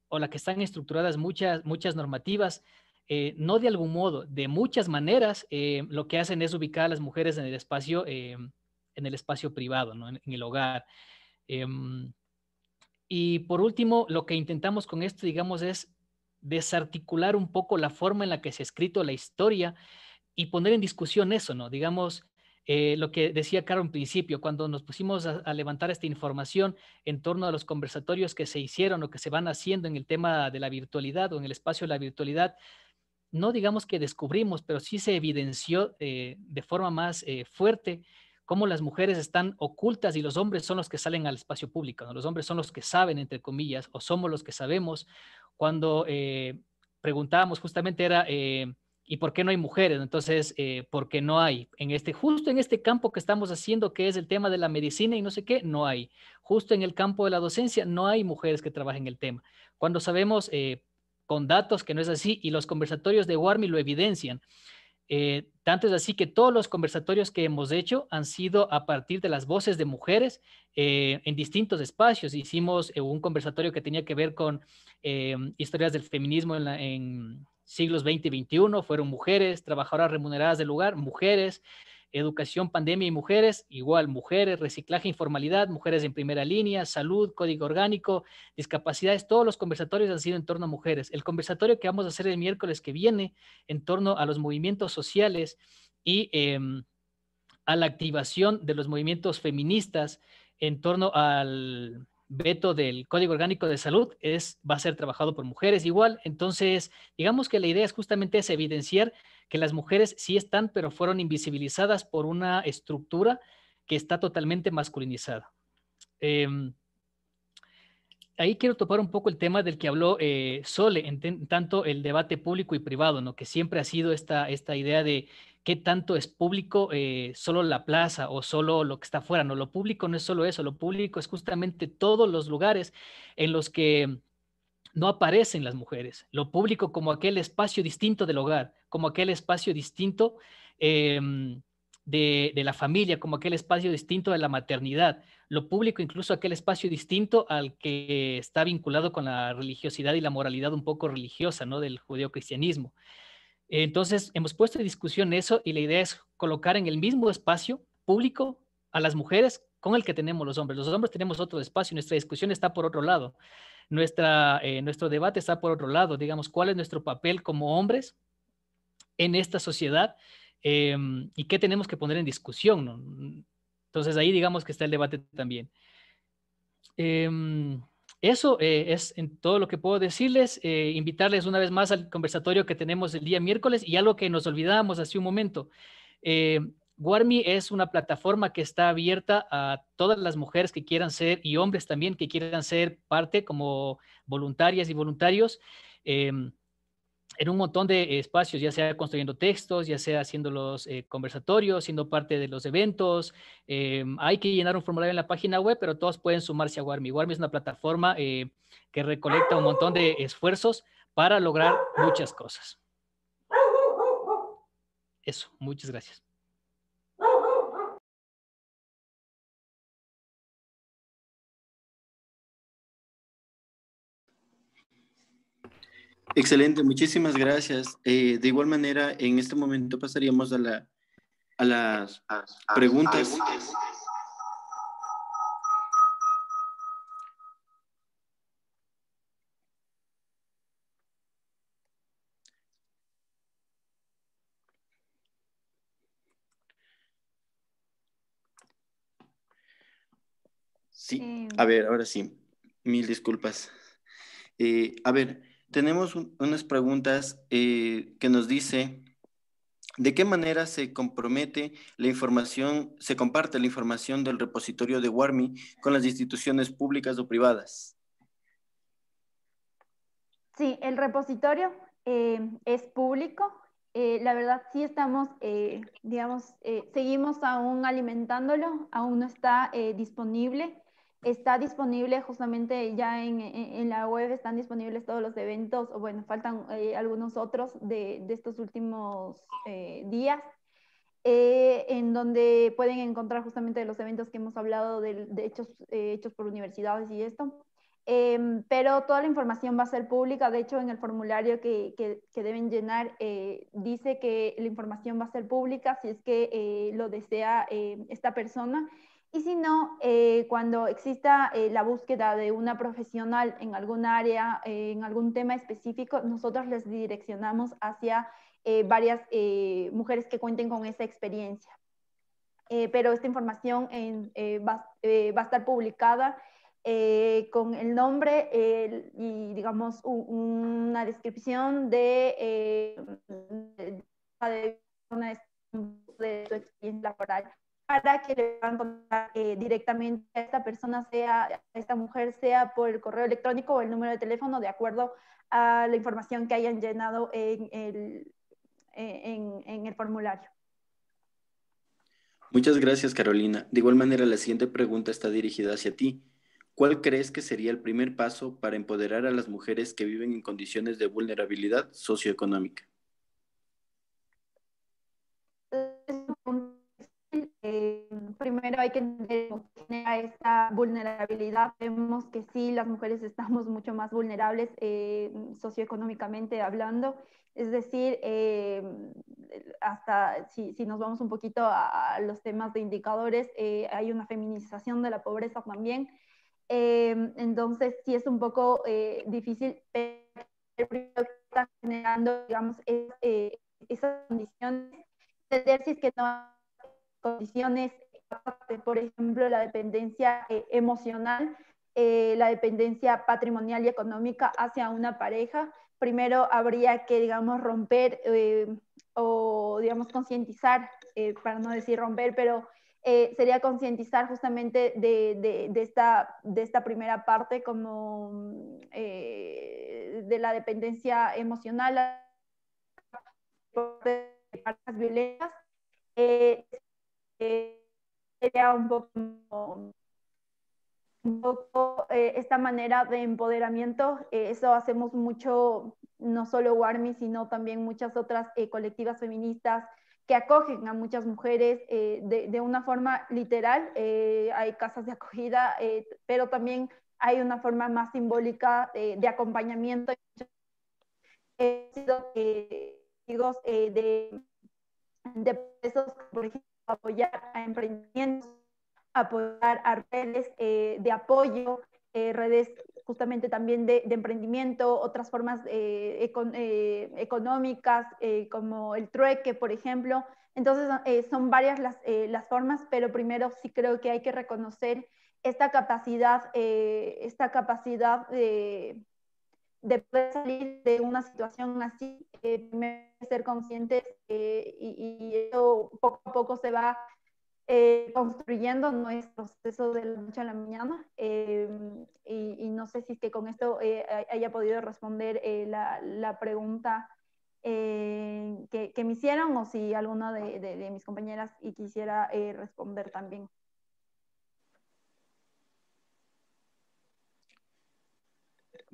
o la que están estructuradas muchas normativas, no de algún modo, de muchas maneras, lo que hacen es ubicar a las mujeres en el espacio privado, ¿no? En el hogar. Y por último, lo que intentamos con esto, digamos, es desarticular un poco la forma en la que se ha escrito la historia y poner en discusión eso, ¿no? Digamos, lo que decía Caro en principio, cuando nos pusimos a levantar esta información en torno a los conversatorios que se hicieron o que se van haciendo en el tema de la virtualidad o en el espacio de la virtualidad, no digamos que descubrimos, pero sí se evidenció de forma más fuerte cómo las mujeres están ocultas y los hombres son los que salen al espacio público, ¿no? Los hombres son los que saben, entre comillas, o somos los que sabemos. Cuando preguntábamos justamente era, ¿y por qué no hay mujeres? Entonces, porque no hay. Justo en este campo que estamos haciendo, que es el tema de la medicina y no sé qué, no hay. Justo en el campo de la docencia, no hay mujeres que trabajen el tema. Cuando sabemos con datos que no es así, y los conversatorios de WARMI lo evidencian. Tanto es así que todos los conversatorios que hemos hecho han sido a partir de las voces de mujeres en distintos espacios. Hicimos un conversatorio que tenía que ver con historias del feminismo en siglos XX y XXI, fueron mujeres, trabajadoras remuneradas del lugar, mujeres, educación, pandemia y mujeres, igual mujeres, reciclaje, informalidad, mujeres en primera línea, salud, código orgánico, discapacidades, todos los conversatorios han sido en torno a mujeres. El conversatorio que vamos a hacer el miércoles que viene en torno a los movimientos sociales y a la activación de los movimientos feministas en torno al veto del Código Orgánico de Salud va a ser trabajado por mujeres igual. Entonces, digamos que la idea es justamente es evidenciar que las mujeres sí están, pero fueron invisibilizadas por una estructura que está totalmente masculinizada. Ahí quiero topar un poco el tema del que habló Sole, en tanto el debate público y privado, ¿no? Que siempre ha sido esta idea de qué tanto es público solo la plaza o solo lo que está afuera, ¿no? Lo público no es solo eso, lo público es justamente todos los lugares en los que no aparecen las mujeres. Lo público como aquel espacio distinto del hogar, como aquel espacio distinto de la familia, como aquel espacio distinto de la maternidad. Lo público incluso aquel espacio distinto al que está vinculado con la religiosidad y la moralidad un poco religiosa, ¿no? Del judeocristianismo. Entonces, hemos puesto en discusión eso y la idea es colocar en el mismo espacio público a las mujeres con el que tenemos los hombres. Los hombres tenemos otro espacio, nuestra discusión está por otro lado. Nuestro debate está por otro lado, digamos, cuál es nuestro papel como hombres en esta sociedad y qué tenemos que poner en discusión, ¿no? Entonces ahí digamos que está el debate también. Eso es en todo lo que puedo decirles, invitarles una vez más al conversatorio que tenemos el día miércoles y algo que nos olvidábamos hace un momento. WARMI es una plataforma que está abierta a todas las mujeres que quieran ser y hombres también que quieran ser parte como voluntarias y voluntarios en un montón de espacios, ya sea construyendo textos, ya sea haciendo los conversatorios, siendo parte de los eventos. Hay que llenar un formulario en la página web, pero todos pueden sumarse a WARMI. WARMI es una plataforma que recolecta un montón de esfuerzos para lograr muchas cosas. Eso, muchas gracias. Excelente, muchísimas gracias. De igual manera, en este momento pasaríamos a las preguntas. Sí, a ver, ahora sí, mil disculpas. A ver, tenemos unas preguntas que nos dice, ¿de qué manera se comparte la información del repositorio de WARMI con las instituciones públicas o privadas? Sí, el repositorio es público. La verdad, sí estamos, seguimos aún alimentándolo, aún no está disponible. Está disponible justamente ya en la web, están disponibles todos los eventos, o bueno, faltan algunos otros de estos últimos días, en donde pueden encontrar justamente los eventos que hemos hablado de hechos por universidades y esto. Pero toda la información va a ser pública. De hecho, en el formulario que deben llenar dice que la información va a ser pública si es que lo desea esta persona. Y si no, cuando exista la búsqueda de una profesional en algún área, en algún tema específico, nosotros les direccionamos hacia varias mujeres que cuenten con esa experiencia. Pero esta información va a estar publicada con el nombre y, digamos, una descripción de su experiencia laboral para que le puedan contar directamente a esta persona, a esta mujer, sea por el correo electrónico o el número de teléfono, de acuerdo a la información que hayan llenado en el formulario. Muchas gracias, Carolina. De igual manera, la siguiente pregunta está dirigida hacia ti. ¿Cuál crees que sería el primer paso para empoderar a las mujeres que viven en condiciones de vulnerabilidad socioeconómica? Primero hay que entender esta vulnerabilidad. Vemos que sí, las mujeres estamos mucho más vulnerables socioeconómicamente hablando. Es decir, hasta si nos vamos un poquito a los temas de indicadores, hay una feminización de la pobreza también. Entonces, sí es un poco difícil, pero primero que está generando, digamos, esas condiciones, entender si es que no hay condiciones, por ejemplo, la dependencia emocional, la dependencia patrimonial y económica hacia una pareja. Primero habría que, digamos, romper o, digamos, concientizar, para no decir romper, pero sería concientizar justamente de esta primera parte como de la dependencia emocional de parejas violentas. Sería un poco esta manera de empoderamiento. Eso hacemos mucho, no solo WARMI, sino también muchas otras colectivas feministas que acogen a muchas mujeres de una forma literal. Hay casas de acogida, pero también hay una forma más simbólica de acompañamiento. De procesos, por ejemplo, apoyar a emprendimientos, apoyar a redes de apoyo, redes justamente también de emprendimiento, otras formas económicas, como el trueque, por ejemplo. Entonces, son varias las formas, pero primero sí creo que hay que reconocer esta capacidad de poder salir de una situación así, ser conscientes, y eso poco a poco se va construyendo nuestro proceso de la noche a la mañana, y no sé si es que con esto haya podido responder la pregunta que me hicieron, o si alguna de mis compañeras y quisiera responder también.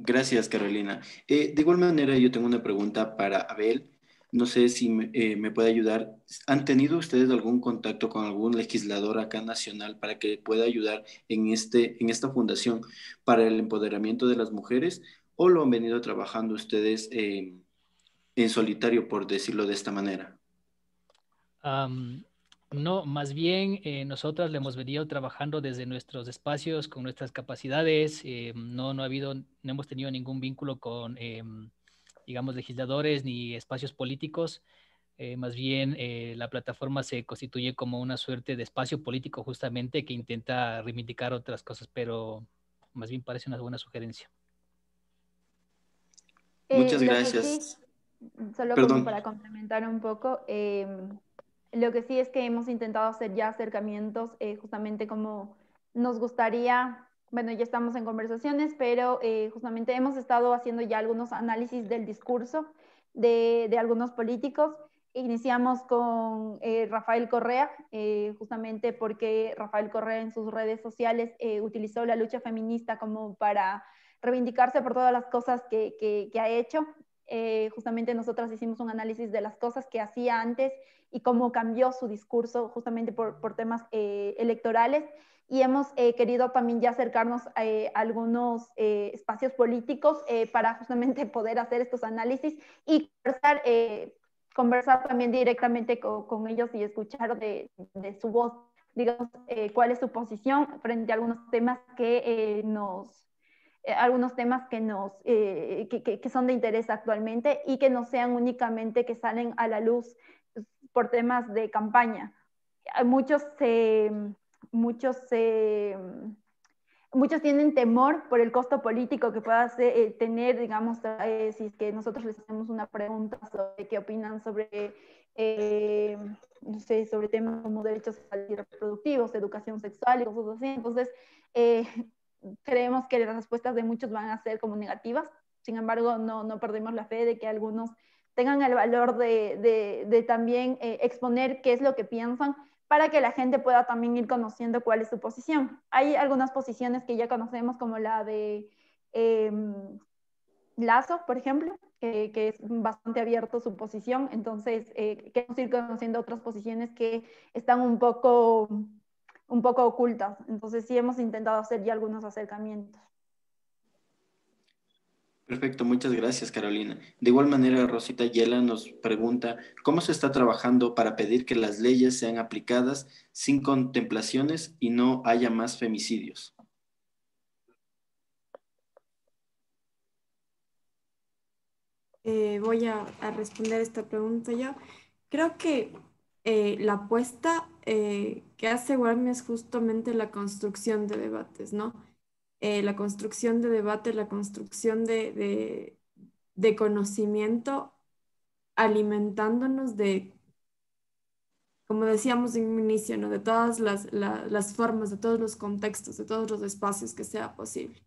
Gracias, Carolina. De igual manera, yo tengo una pregunta para Abel. No sé si me puede ayudar. ¿Han tenido ustedes algún contacto con algún legislador acá nacional para que pueda ayudar en esta fundación para el empoderamiento de las mujeres? ¿O lo han venido trabajando ustedes en solitario, por decirlo de esta manera? No, más bien nosotras le hemos venido trabajando desde nuestros espacios, con nuestras capacidades. No hemos tenido ningún vínculo con, digamos, legisladores ni espacios políticos. Más bien la plataforma se constituye como una suerte de espacio político justamente que intenta reivindicar otras cosas, pero más bien parece una buena sugerencia. Muchas Lo que gracias. sí, solo como Perdón. para complementar un poco, lo que sí es que hemos intentado hacer ya acercamientos, justamente como nos gustaría, bueno, ya estamos en conversaciones, pero justamente hemos estado haciendo ya algunos análisis del discurso de algunos políticos. Iniciamos con Rafael Correa, justamente porque Rafael Correa en sus redes sociales utilizó la lucha feminista como para reivindicarse por todas las cosas que ha hecho. Justamente nosotras hicimos un análisis de las cosas que hacía antes y cómo cambió su discurso justamente por temas electorales, y hemos querido también ya acercarnos a algunos espacios políticos para justamente poder hacer estos análisis y conversar también directamente con ellos y escuchar de su voz, digamos, cuál es su posición frente a algunos temas que que son de interés actualmente, y que no sean únicamente que salen a la luz por temas de campaña. Muchos tienen temor por el costo político que pueda tener, digamos, si es que nosotros les hacemos una pregunta sobre qué opinan sobre, no sobre temas como derechos sexuales y reproductivos, educación sexual y cosas así. Entonces, creemos que las respuestas de muchos van a ser como negativas. Sin embargo, no perdemos la fe de que algunos tengan el valor de también exponer qué es lo que piensan, para que la gente pueda también ir conociendo cuál es su posición. Hay algunas posiciones que ya conocemos, como la de Lazo, por ejemplo, que es bastante abierto su posición. Entonces, queremos ir conociendo otras posiciones que están un poco ocultas. Entonces, sí hemos intentado hacer ya algunos acercamientos. Perfecto, muchas gracias, Carolina. De igual manera, Rosita Yela nos pregunta, ¿cómo se está trabajando para pedir que las leyes sean aplicadas sin contemplaciones y no haya más femicidios? Voy a responder esta pregunta yo. Creo que la apuesta que hace Warmi es justamente la construcción de debates, ¿no? La construcción de debates, la construcción de conocimiento, alimentándonos de, como decíamos en un inicio, ¿no? De todas las formas, de todos los contextos, de todos los espacios que sea posible.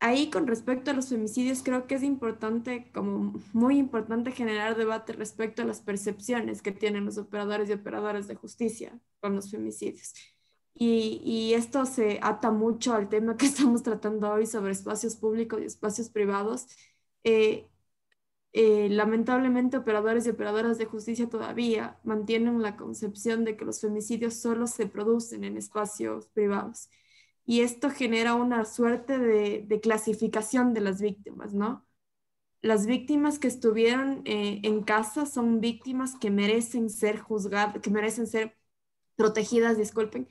Ahí con respecto a los femicidios, creo que es importante, como muy importante, generar debate respecto a las percepciones que tienen los operadores y operadoras de justicia con los femicidios. Y esto se ata mucho al tema que estamos tratando hoy sobre espacios públicos y espacios privados. Eh, Lamentablemente, operadores y operadoras de justicia todavía mantienen la concepción de que los femicidios solo se producen en espacios privados. Y esto genera una suerte de clasificación de las víctimas, ¿no? Las víctimas que estuvieron en casa son víctimas que merecen ser juzgadas, que merecen ser protegidas, disculpen,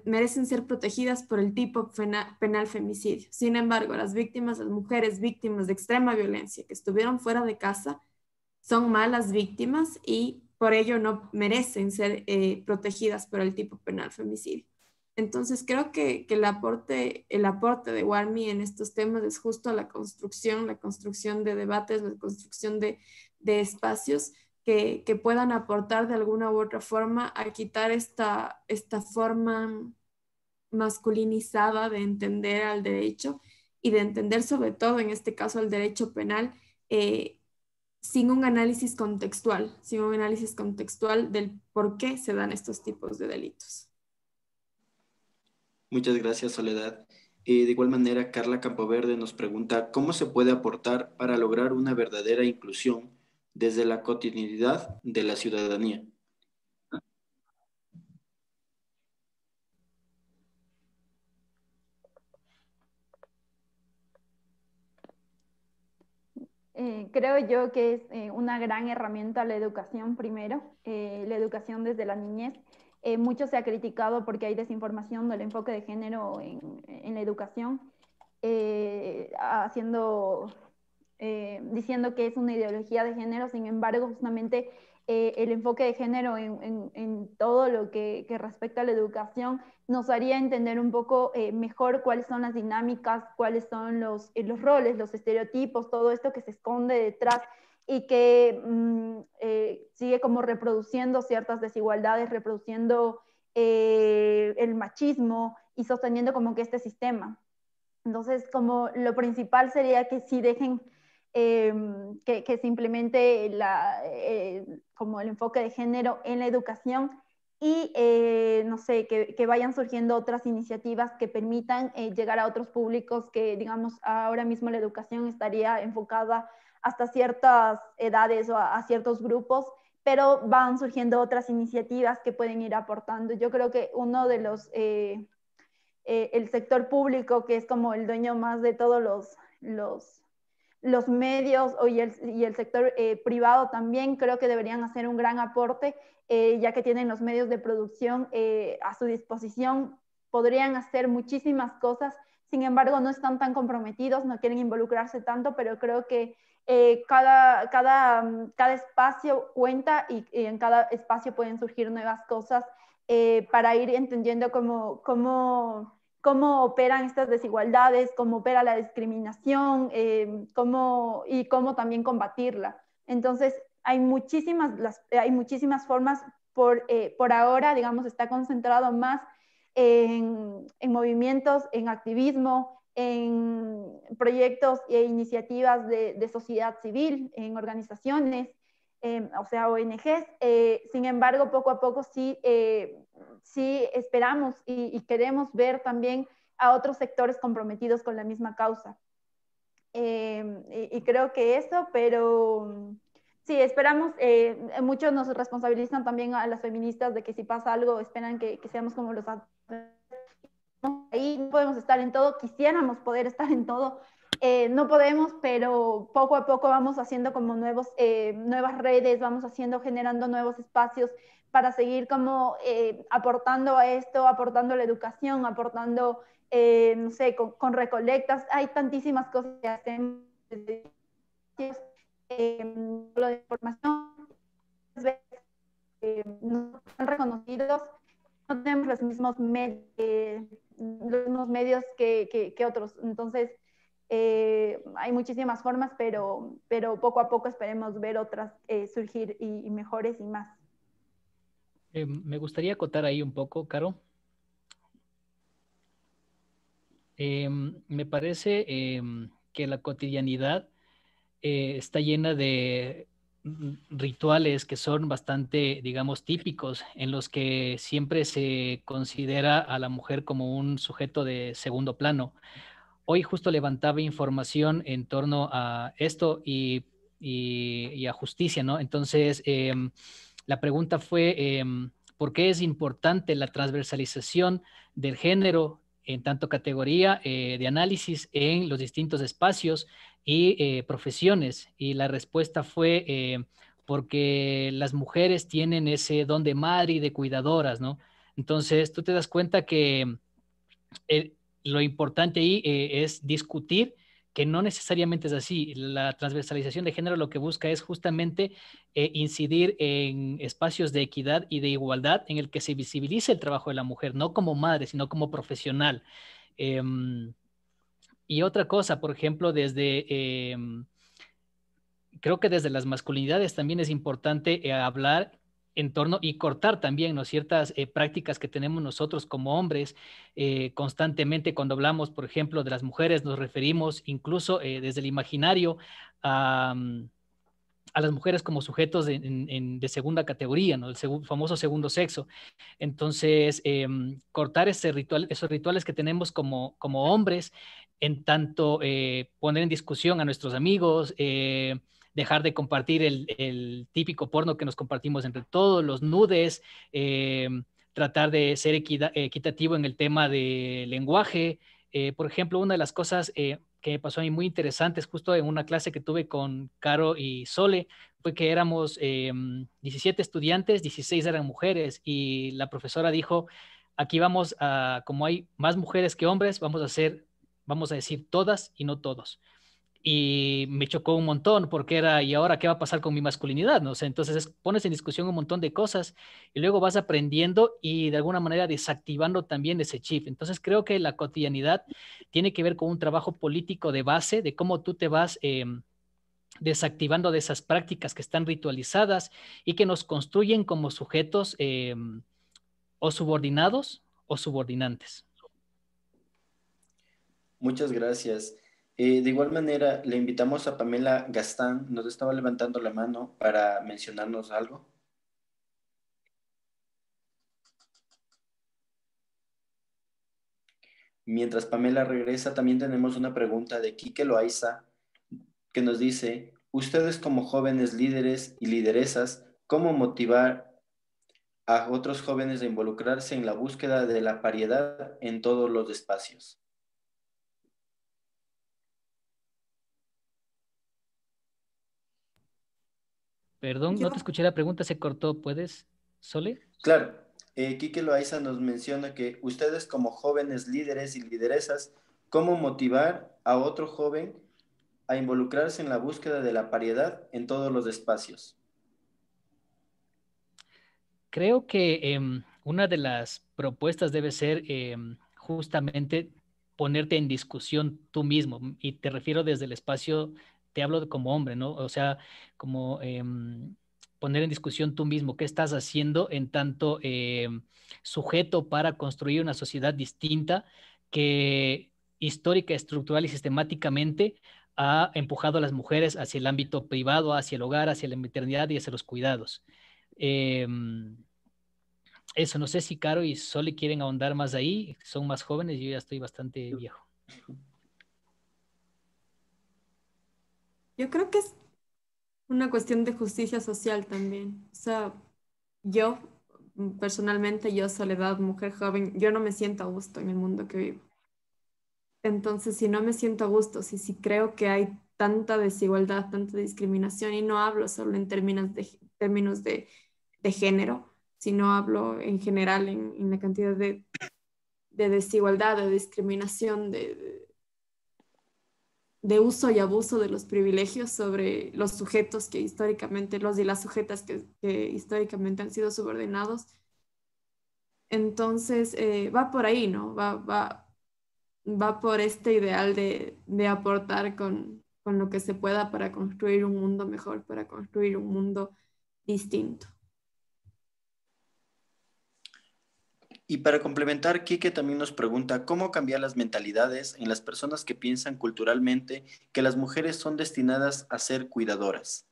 merecen ser protegidas por el tipo penal femicidio. Sin embargo, las víctimas, las mujeres víctimas de extrema violencia que estuvieron fuera de casa, son malas víctimas y por ello no merecen ser protegidas por el tipo penal femicidio. Entonces creo que el aporte de Warmi en estos temas es justo la construcción de debates, la construcción de espacios que puedan aportar de alguna u otra forma a quitar esta forma masculinizada de entender al derecho y de entender sobre todo en este caso al derecho penal sin un análisis contextual, del por qué se dan estos tipos de delitos. Muchas gracias, Soledad. De igual manera, Carla Campoverde nos pregunta, ¿cómo se puede aportar para lograr una verdadera inclusión desde la cotidianidad de la ciudadanía? Creo yo que es una gran herramienta la educación primero, la educación desde la niñez. Mucho se ha criticado porque hay desinformación del enfoque de género en la educación, diciendo que es una ideología de género. Sin embargo, justamente el enfoque de género en todo lo que respecta a la educación nos haría entender un poco mejor cuáles son las dinámicas, cuáles son los roles, los estereotipos, todo esto que se esconde detrás y que sigue como reproduciendo ciertas desigualdades, reproduciendo el machismo y sosteniendo como que este sistema. Entonces, como lo principal sería que sí dejen que se implemente como el enfoque de género en la educación y, no sé, que vayan surgiendo otras iniciativas que permitan llegar a otros públicos que, digamos, ahora mismo la educación estaría enfocada hasta ciertas edades o a ciertos grupos, pero van surgiendo otras iniciativas que pueden ir aportando. Yo creo que uno de el sector público, que es como el dueño más de todos los medios, y el sector privado también, creo que deberían hacer un gran aporte, ya que tienen los medios de producción a su disposición, podrían hacer muchísimas cosas. Sin embargo, no están tan comprometidos, no quieren involucrarse tanto, pero creo que cada espacio cuenta y en cada espacio pueden surgir nuevas cosas para ir entendiendo cómo operan estas desigualdades, cómo opera la discriminación y cómo también combatirla. Entonces, hay muchísimas formas. Por ahora, digamos, está concentrado más en movimientos, en activismo, en proyectos e iniciativas de sociedad civil, en organizaciones, o sea, ONGs. Sin embargo, poco a poco sí esperamos y queremos ver también a otros sectores comprometidos con la misma causa. Y creo que eso, pero sí, esperamos, muchos nos responsabilizan también a las feministas de que si pasa algo, esperan que seamos como los ahí, no podemos estar en todo, quisiéramos poder estar en todo, no podemos, pero poco a poco vamos haciendo como nuevas redes, vamos generando nuevos espacios para seguir como aportando a esto, aportando la educación, aportando, no sé, con recolectas. Hay tantísimas cosas que hacemos, lo de información, no están reconocidos, no tenemos los mismos medios que otros. Entonces, hay muchísimas formas, pero poco a poco esperemos ver otras surgir y mejores y más. Me gustaría acotar ahí un poco, Caro. Me parece que la cotidianidad está llena de rituales que son bastante, digamos, típicos, en los que siempre se considera a la mujer como un sujeto de segundo plano. Hoy justo levantaba información en torno a esto y a justicia, ¿no? Entonces, la pregunta fue, ¿por qué es importante la transversalización del género en tanto categoría de análisis en los distintos espacios y profesiones? Y la respuesta fue porque las mujeres tienen ese don de madre y de cuidadoras, ¿no? Entonces, tú te das cuenta que eh, lo importante ahí es discutir que no necesariamente es así. La transversalización de género lo que busca es justamente incidir en espacios de equidad y de igualdad en el que se visibilice el trabajo de la mujer, no como madre, sino como profesional. Eh, y otra cosa, por ejemplo, creo que desde las masculinidades también es importante hablar en torno y cortar también, ¿no? Ciertas prácticas que tenemos nosotros como hombres constantemente cuando hablamos, por ejemplo, de las mujeres, nos referimos incluso desde el imaginario a las mujeres como sujetos de segunda categoría, ¿no? El famoso segundo sexo. Entonces, cortar esos rituales que tenemos como hombres, en tanto poner en discusión a nuestros amigos, dejar de compartir el típico porno que nos compartimos entre todos, los nudes, tratar de ser equitativo en el tema de lenguaje. Por ejemplo, una de las cosas que me pasó a mí muy interesantes justo en una clase que tuve con Caro y Sole fue que éramos 17 estudiantes, 16 eran mujeres y la profesora dijo, aquí vamos a, como hay más mujeres que hombres, vamos a decir todas y no todos. Y me chocó un montón porque era, ¿y ahora qué va a pasar con mi masculinidad? ¿No? O sea, entonces pones en discusión un montón de cosas y luego vas aprendiendo y de alguna manera desactivando también ese chip. Entonces creo que la cotidianidad tiene que ver con un trabajo político de base, de cómo tú te vas desactivando de esas prácticas que están ritualizadas y que nos construyen como sujetos o subordinados o subordinantes. Muchas gracias. De igual manera, le invitamos a Pamela Gastán, nos estaba levantando la mano para mencionarnos algo. Mientras Pamela regresa, también tenemos una pregunta de Quique Loaiza que nos dice, ustedes como jóvenes líderes y lideresas, ¿cómo motivar a otros jóvenes a involucrarse en la búsqueda de la paridad en todos los espacios? Perdón, no te escuché la pregunta, se cortó. ¿Puedes, Sole? Claro. Quique Loaiza nos menciona que ustedes como jóvenes líderes y lideresas, ¿cómo motivar a otro joven a involucrarse en la búsqueda de la paridad en todos los espacios? Creo que una de las propuestas debe ser justamente ponerte en discusión tú mismo, y te refiero desde el espacio te hablo como hombre, ¿no? O sea, como poner en discusión tú mismo qué estás haciendo en tanto sujeto para construir una sociedad distinta que histórica, estructural y sistemáticamente ha empujado a las mujeres hacia el ámbito privado, hacia el hogar, hacia la maternidad y hacia los cuidados. Eh, Eso, no sé si Caro y Sole quieren ahondar más ahí, son más jóvenes, yo ya estoy bastante viejo. Yo creo que es una cuestión de justicia social también. O sea, yo, personalmente, yo, Soledad, mujer joven, yo no me siento a gusto en el mundo que vivo. Entonces, si no me siento a gusto, si creo que hay tanta desigualdad, tanta discriminación, y no hablo solo en términos de género, sino hablo en general en la cantidad de desigualdad, de discriminación, de uso y abuso de los privilegios sobre los sujetos que históricamente, los y las sujetas que históricamente han sido subordinados. Entonces, va por ahí, ¿no? Va por este ideal de aportar con lo que se pueda para construir un mundo mejor, para construir un mundo distinto. Y para complementar, Quique también nos pregunta cómo cambiar las mentalidades en las personas que piensan culturalmente que las mujeres son destinadas a ser cuidadoras.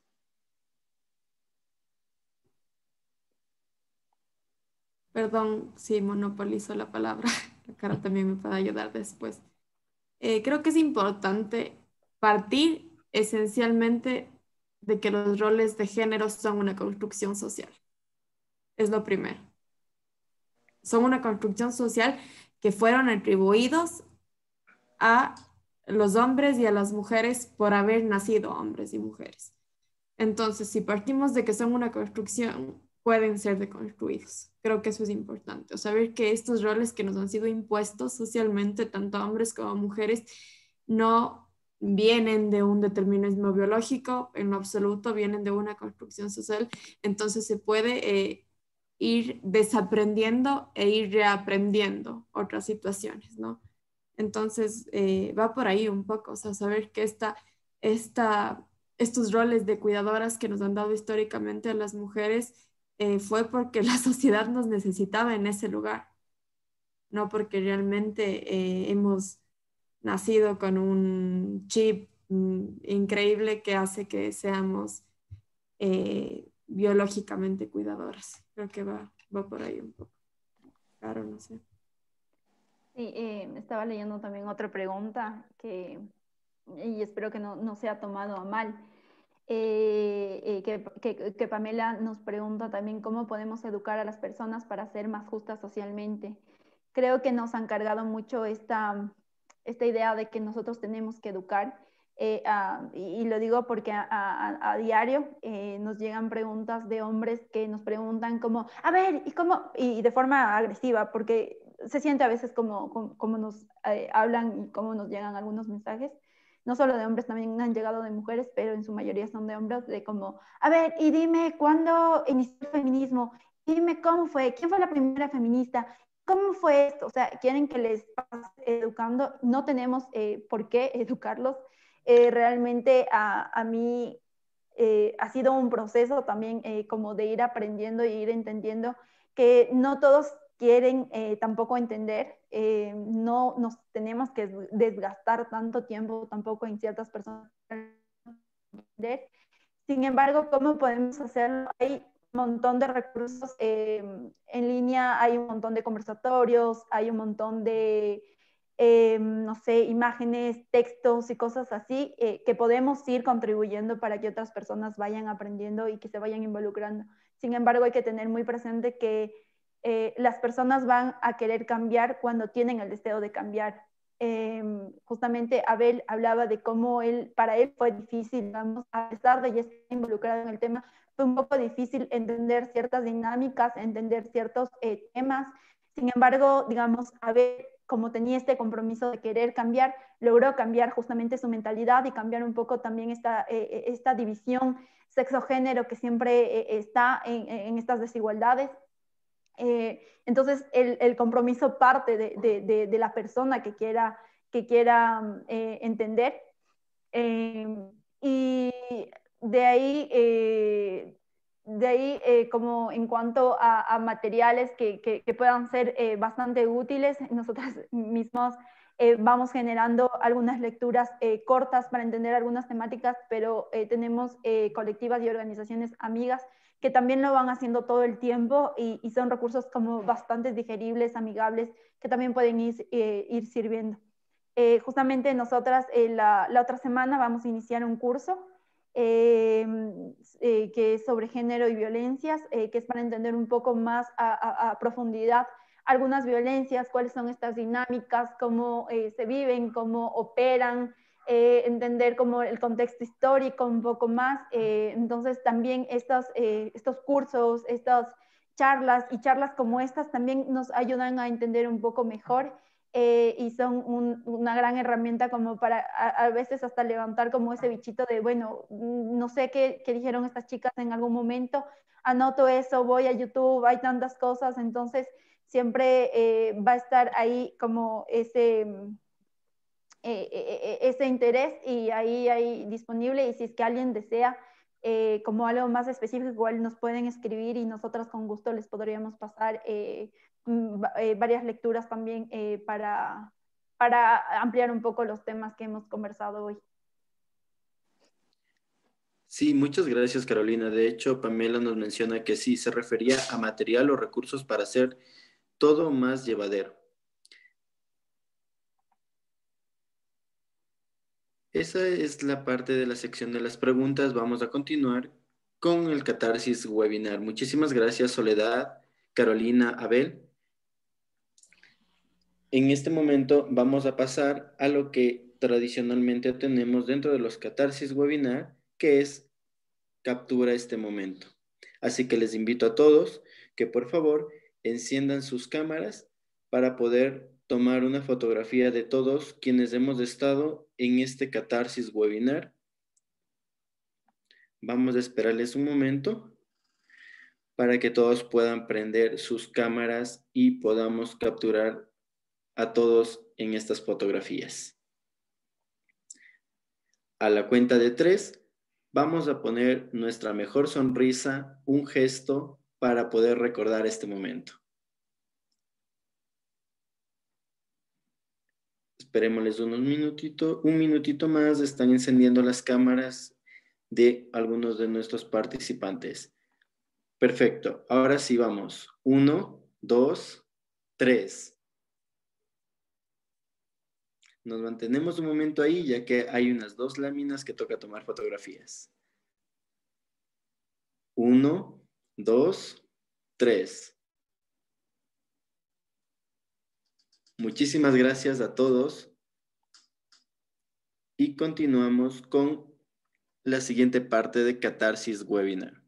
Perdón si monopolizo la palabra, la cara también me puede ayudar después. Creo que es importante partir esencialmente de que los roles de género son una construcción social. Es lo primero. Son una construcción social que fueron atribuidos a los hombres y a las mujeres por haber nacido hombres y mujeres. Entonces, si partimos de que son una construcción, pueden ser deconstruidos. Creo que eso es importante. O saber que estos roles que nos han sido impuestos socialmente, tanto a hombres como a mujeres, no vienen de un determinismo biológico, en lo absoluto, vienen de una construcción social. Entonces, se puede ir desaprendiendo e ir reaprendiendo otras situaciones, ¿no? Entonces, va por ahí un poco, o sea, saber que estos roles de cuidadoras que nos han dado históricamente a las mujeres fue porque la sociedad nos necesitaba en ese lugar, no porque realmente hemos nacido con un chip increíble que hace que seamos biológicamente cuidadoras. Creo que va por ahí un poco. Claro, no sé. Sí, estaba leyendo también otra pregunta y espero que no sea tomado a mal. Que Pamela nos pregunta también cómo podemos educar a las personas para ser más justas socialmente. Creo que nos han cargado mucho esta idea de que nosotros tenemos que educar. Y lo digo porque a diario nos llegan preguntas de hombres que nos preguntan como, a ver, ¿y cómo? Y de forma agresiva, porque se siente a veces como nos hablan y cómo nos llegan algunos mensajes. No solo de hombres, también han llegado de mujeres, pero en su mayoría son de hombres, de como, a ver, y dime cuándo inició el feminismo, dime cómo fue, quién fue la primera feminista, cómo fue esto, o sea, quieren que les pase educando, no tenemos por qué educarlos. Realmente a mí ha sido un proceso también como de ir aprendiendo y ir entendiendo que no todos quieren tampoco entender, no nos tenemos que desgastar tanto tiempo tampoco en ciertas personas. Sin embargo, ¿cómo podemos hacerlo? Hay un montón de recursos en línea, hay un montón de conversatorios, hay un montón de, no sé, imágenes, textos y cosas así que podemos ir contribuyendo para que otras personas vayan aprendiendo y que se vayan involucrando. Sin embargo, hay que tener muy presente que las personas van a querer cambiar cuando tienen el deseo de cambiar. Justamente Abel hablaba de cómo para él fue difícil, digamos, a pesar de ya estar involucrado en el tema, fue un poco difícil entender ciertas dinámicas, entender ciertos temas. Sin embargo, digamos, Abel, como tenía este compromiso de querer cambiar, logró cambiar justamente su mentalidad y cambiar un poco también esta división sexo-género que siempre está en estas desigualdades. Entonces, el compromiso parte de la persona que quiera entender. Y de ahí como en cuanto a materiales que puedan ser bastante útiles, nosotras mismos vamos generando algunas lecturas cortas para entender algunas temáticas, pero tenemos colectivas y organizaciones amigas que también lo van haciendo todo el tiempo y son recursos como bastante digeribles, amigables, que también pueden ir sirviendo. Justamente nosotras la otra semana vamos a iniciar un curso que es sobre género y violencias, que es para entender un poco más a profundidad algunas violencias, cuáles son estas dinámicas, cómo se viven, cómo operan, entender como el contexto histórico un poco más. Entonces también estos cursos, estas charlas y charlas como estas también nos ayudan a entender un poco mejor y son una gran herramienta como para a veces hasta levantar como ese bichito de, bueno, no sé qué dijeron estas chicas en algún momento, anoto eso, voy a YouTube, hay tantas cosas, entonces siempre va a estar ahí como ese interés y ahí disponible, y si es que alguien desea como algo más específico, igual nos pueden escribir y nosotras con gusto les podríamos pasar varias lecturas también para ampliar un poco los temas que hemos conversado hoy. Sí, muchas gracias, Carolina. De hecho, Pamela nos menciona que sí, se refería a material o recursos para hacer todo más llevadero. Esa es la parte de la sección de las preguntas. Vamos a continuar con el catarsis webinar. Muchísimas gracias, Soledad, Carolina, Abel. En este momento vamos a pasar a lo que tradicionalmente tenemos dentro de los catarsis webinar, que es captura este momento. Así que les invito a todos que por favor enciendan sus cámaras para poder tomar una fotografía de todos quienes hemos estado en este catarsis webinar. Vamos a esperarles un momento para que todos puedan prender sus cámaras y podamos capturar a todos en estas fotografías. A la cuenta de 3, vamos a poner nuestra mejor sonrisa, un gesto para poder recordar este momento. Esperémosles un minutito más, están encendiendo las cámaras de algunos de nuestros participantes. Perfecto, ahora sí vamos. 1, 2, 3. Nos mantenemos un momento ahí, ya que hay unas 2 láminas que toca tomar fotografías. 1, 2, 3. Muchísimas gracias a todos. Y continuamos con la siguiente parte de Catarsis Webinar.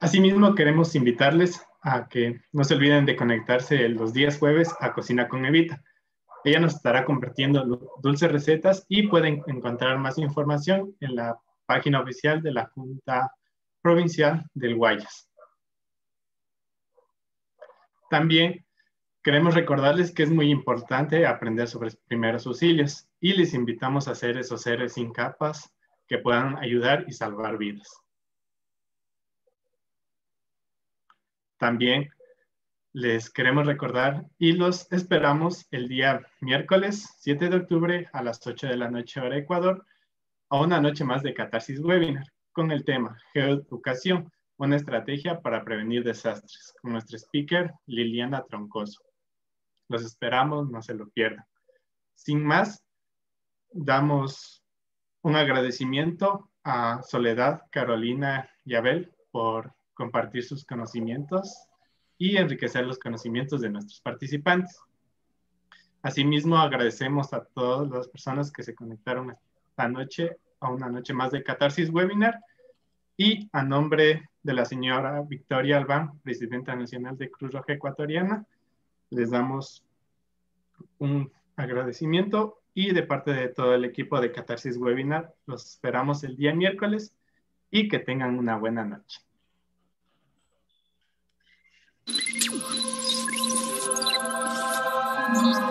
Asimismo, queremos invitarles a que no se olviden de conectarse los días jueves a Cocina con Evita. Ella nos estará compartiendo dulces recetas y pueden encontrar más información en la página oficial de la Junta Provincial del Guayas. También queremos recordarles que es muy importante aprender sobre primeros auxilios y les invitamos a hacer esos héroes sin capas que puedan ayudar y salvar vidas. También les queremos recordar y los esperamos el día miércoles 7 de octubre a las 8 de la noche hora Ecuador a una noche más de Catarsis Webinar con el tema Geoeducación, una estrategia para prevenir desastres, con nuestra speaker Liliana Troncoso. Los esperamos, no se lo pierdan. Sin más, damos un agradecimiento a Soledad, Carolina y Abel por compartir sus conocimientos y enriquecer los conocimientos de nuestros participantes. Asimismo, agradecemos a todas las personas que se conectaron esta noche a una noche más de Catarsis Webinar y a nombre de la señora Victoria Albán, Presidenta Nacional de Cruz Roja Ecuatoriana, les damos un agradecimiento y de parte de todo el equipo de Catarsis Webinar, los esperamos el día miércoles y que tengan una buena noche. Gracias.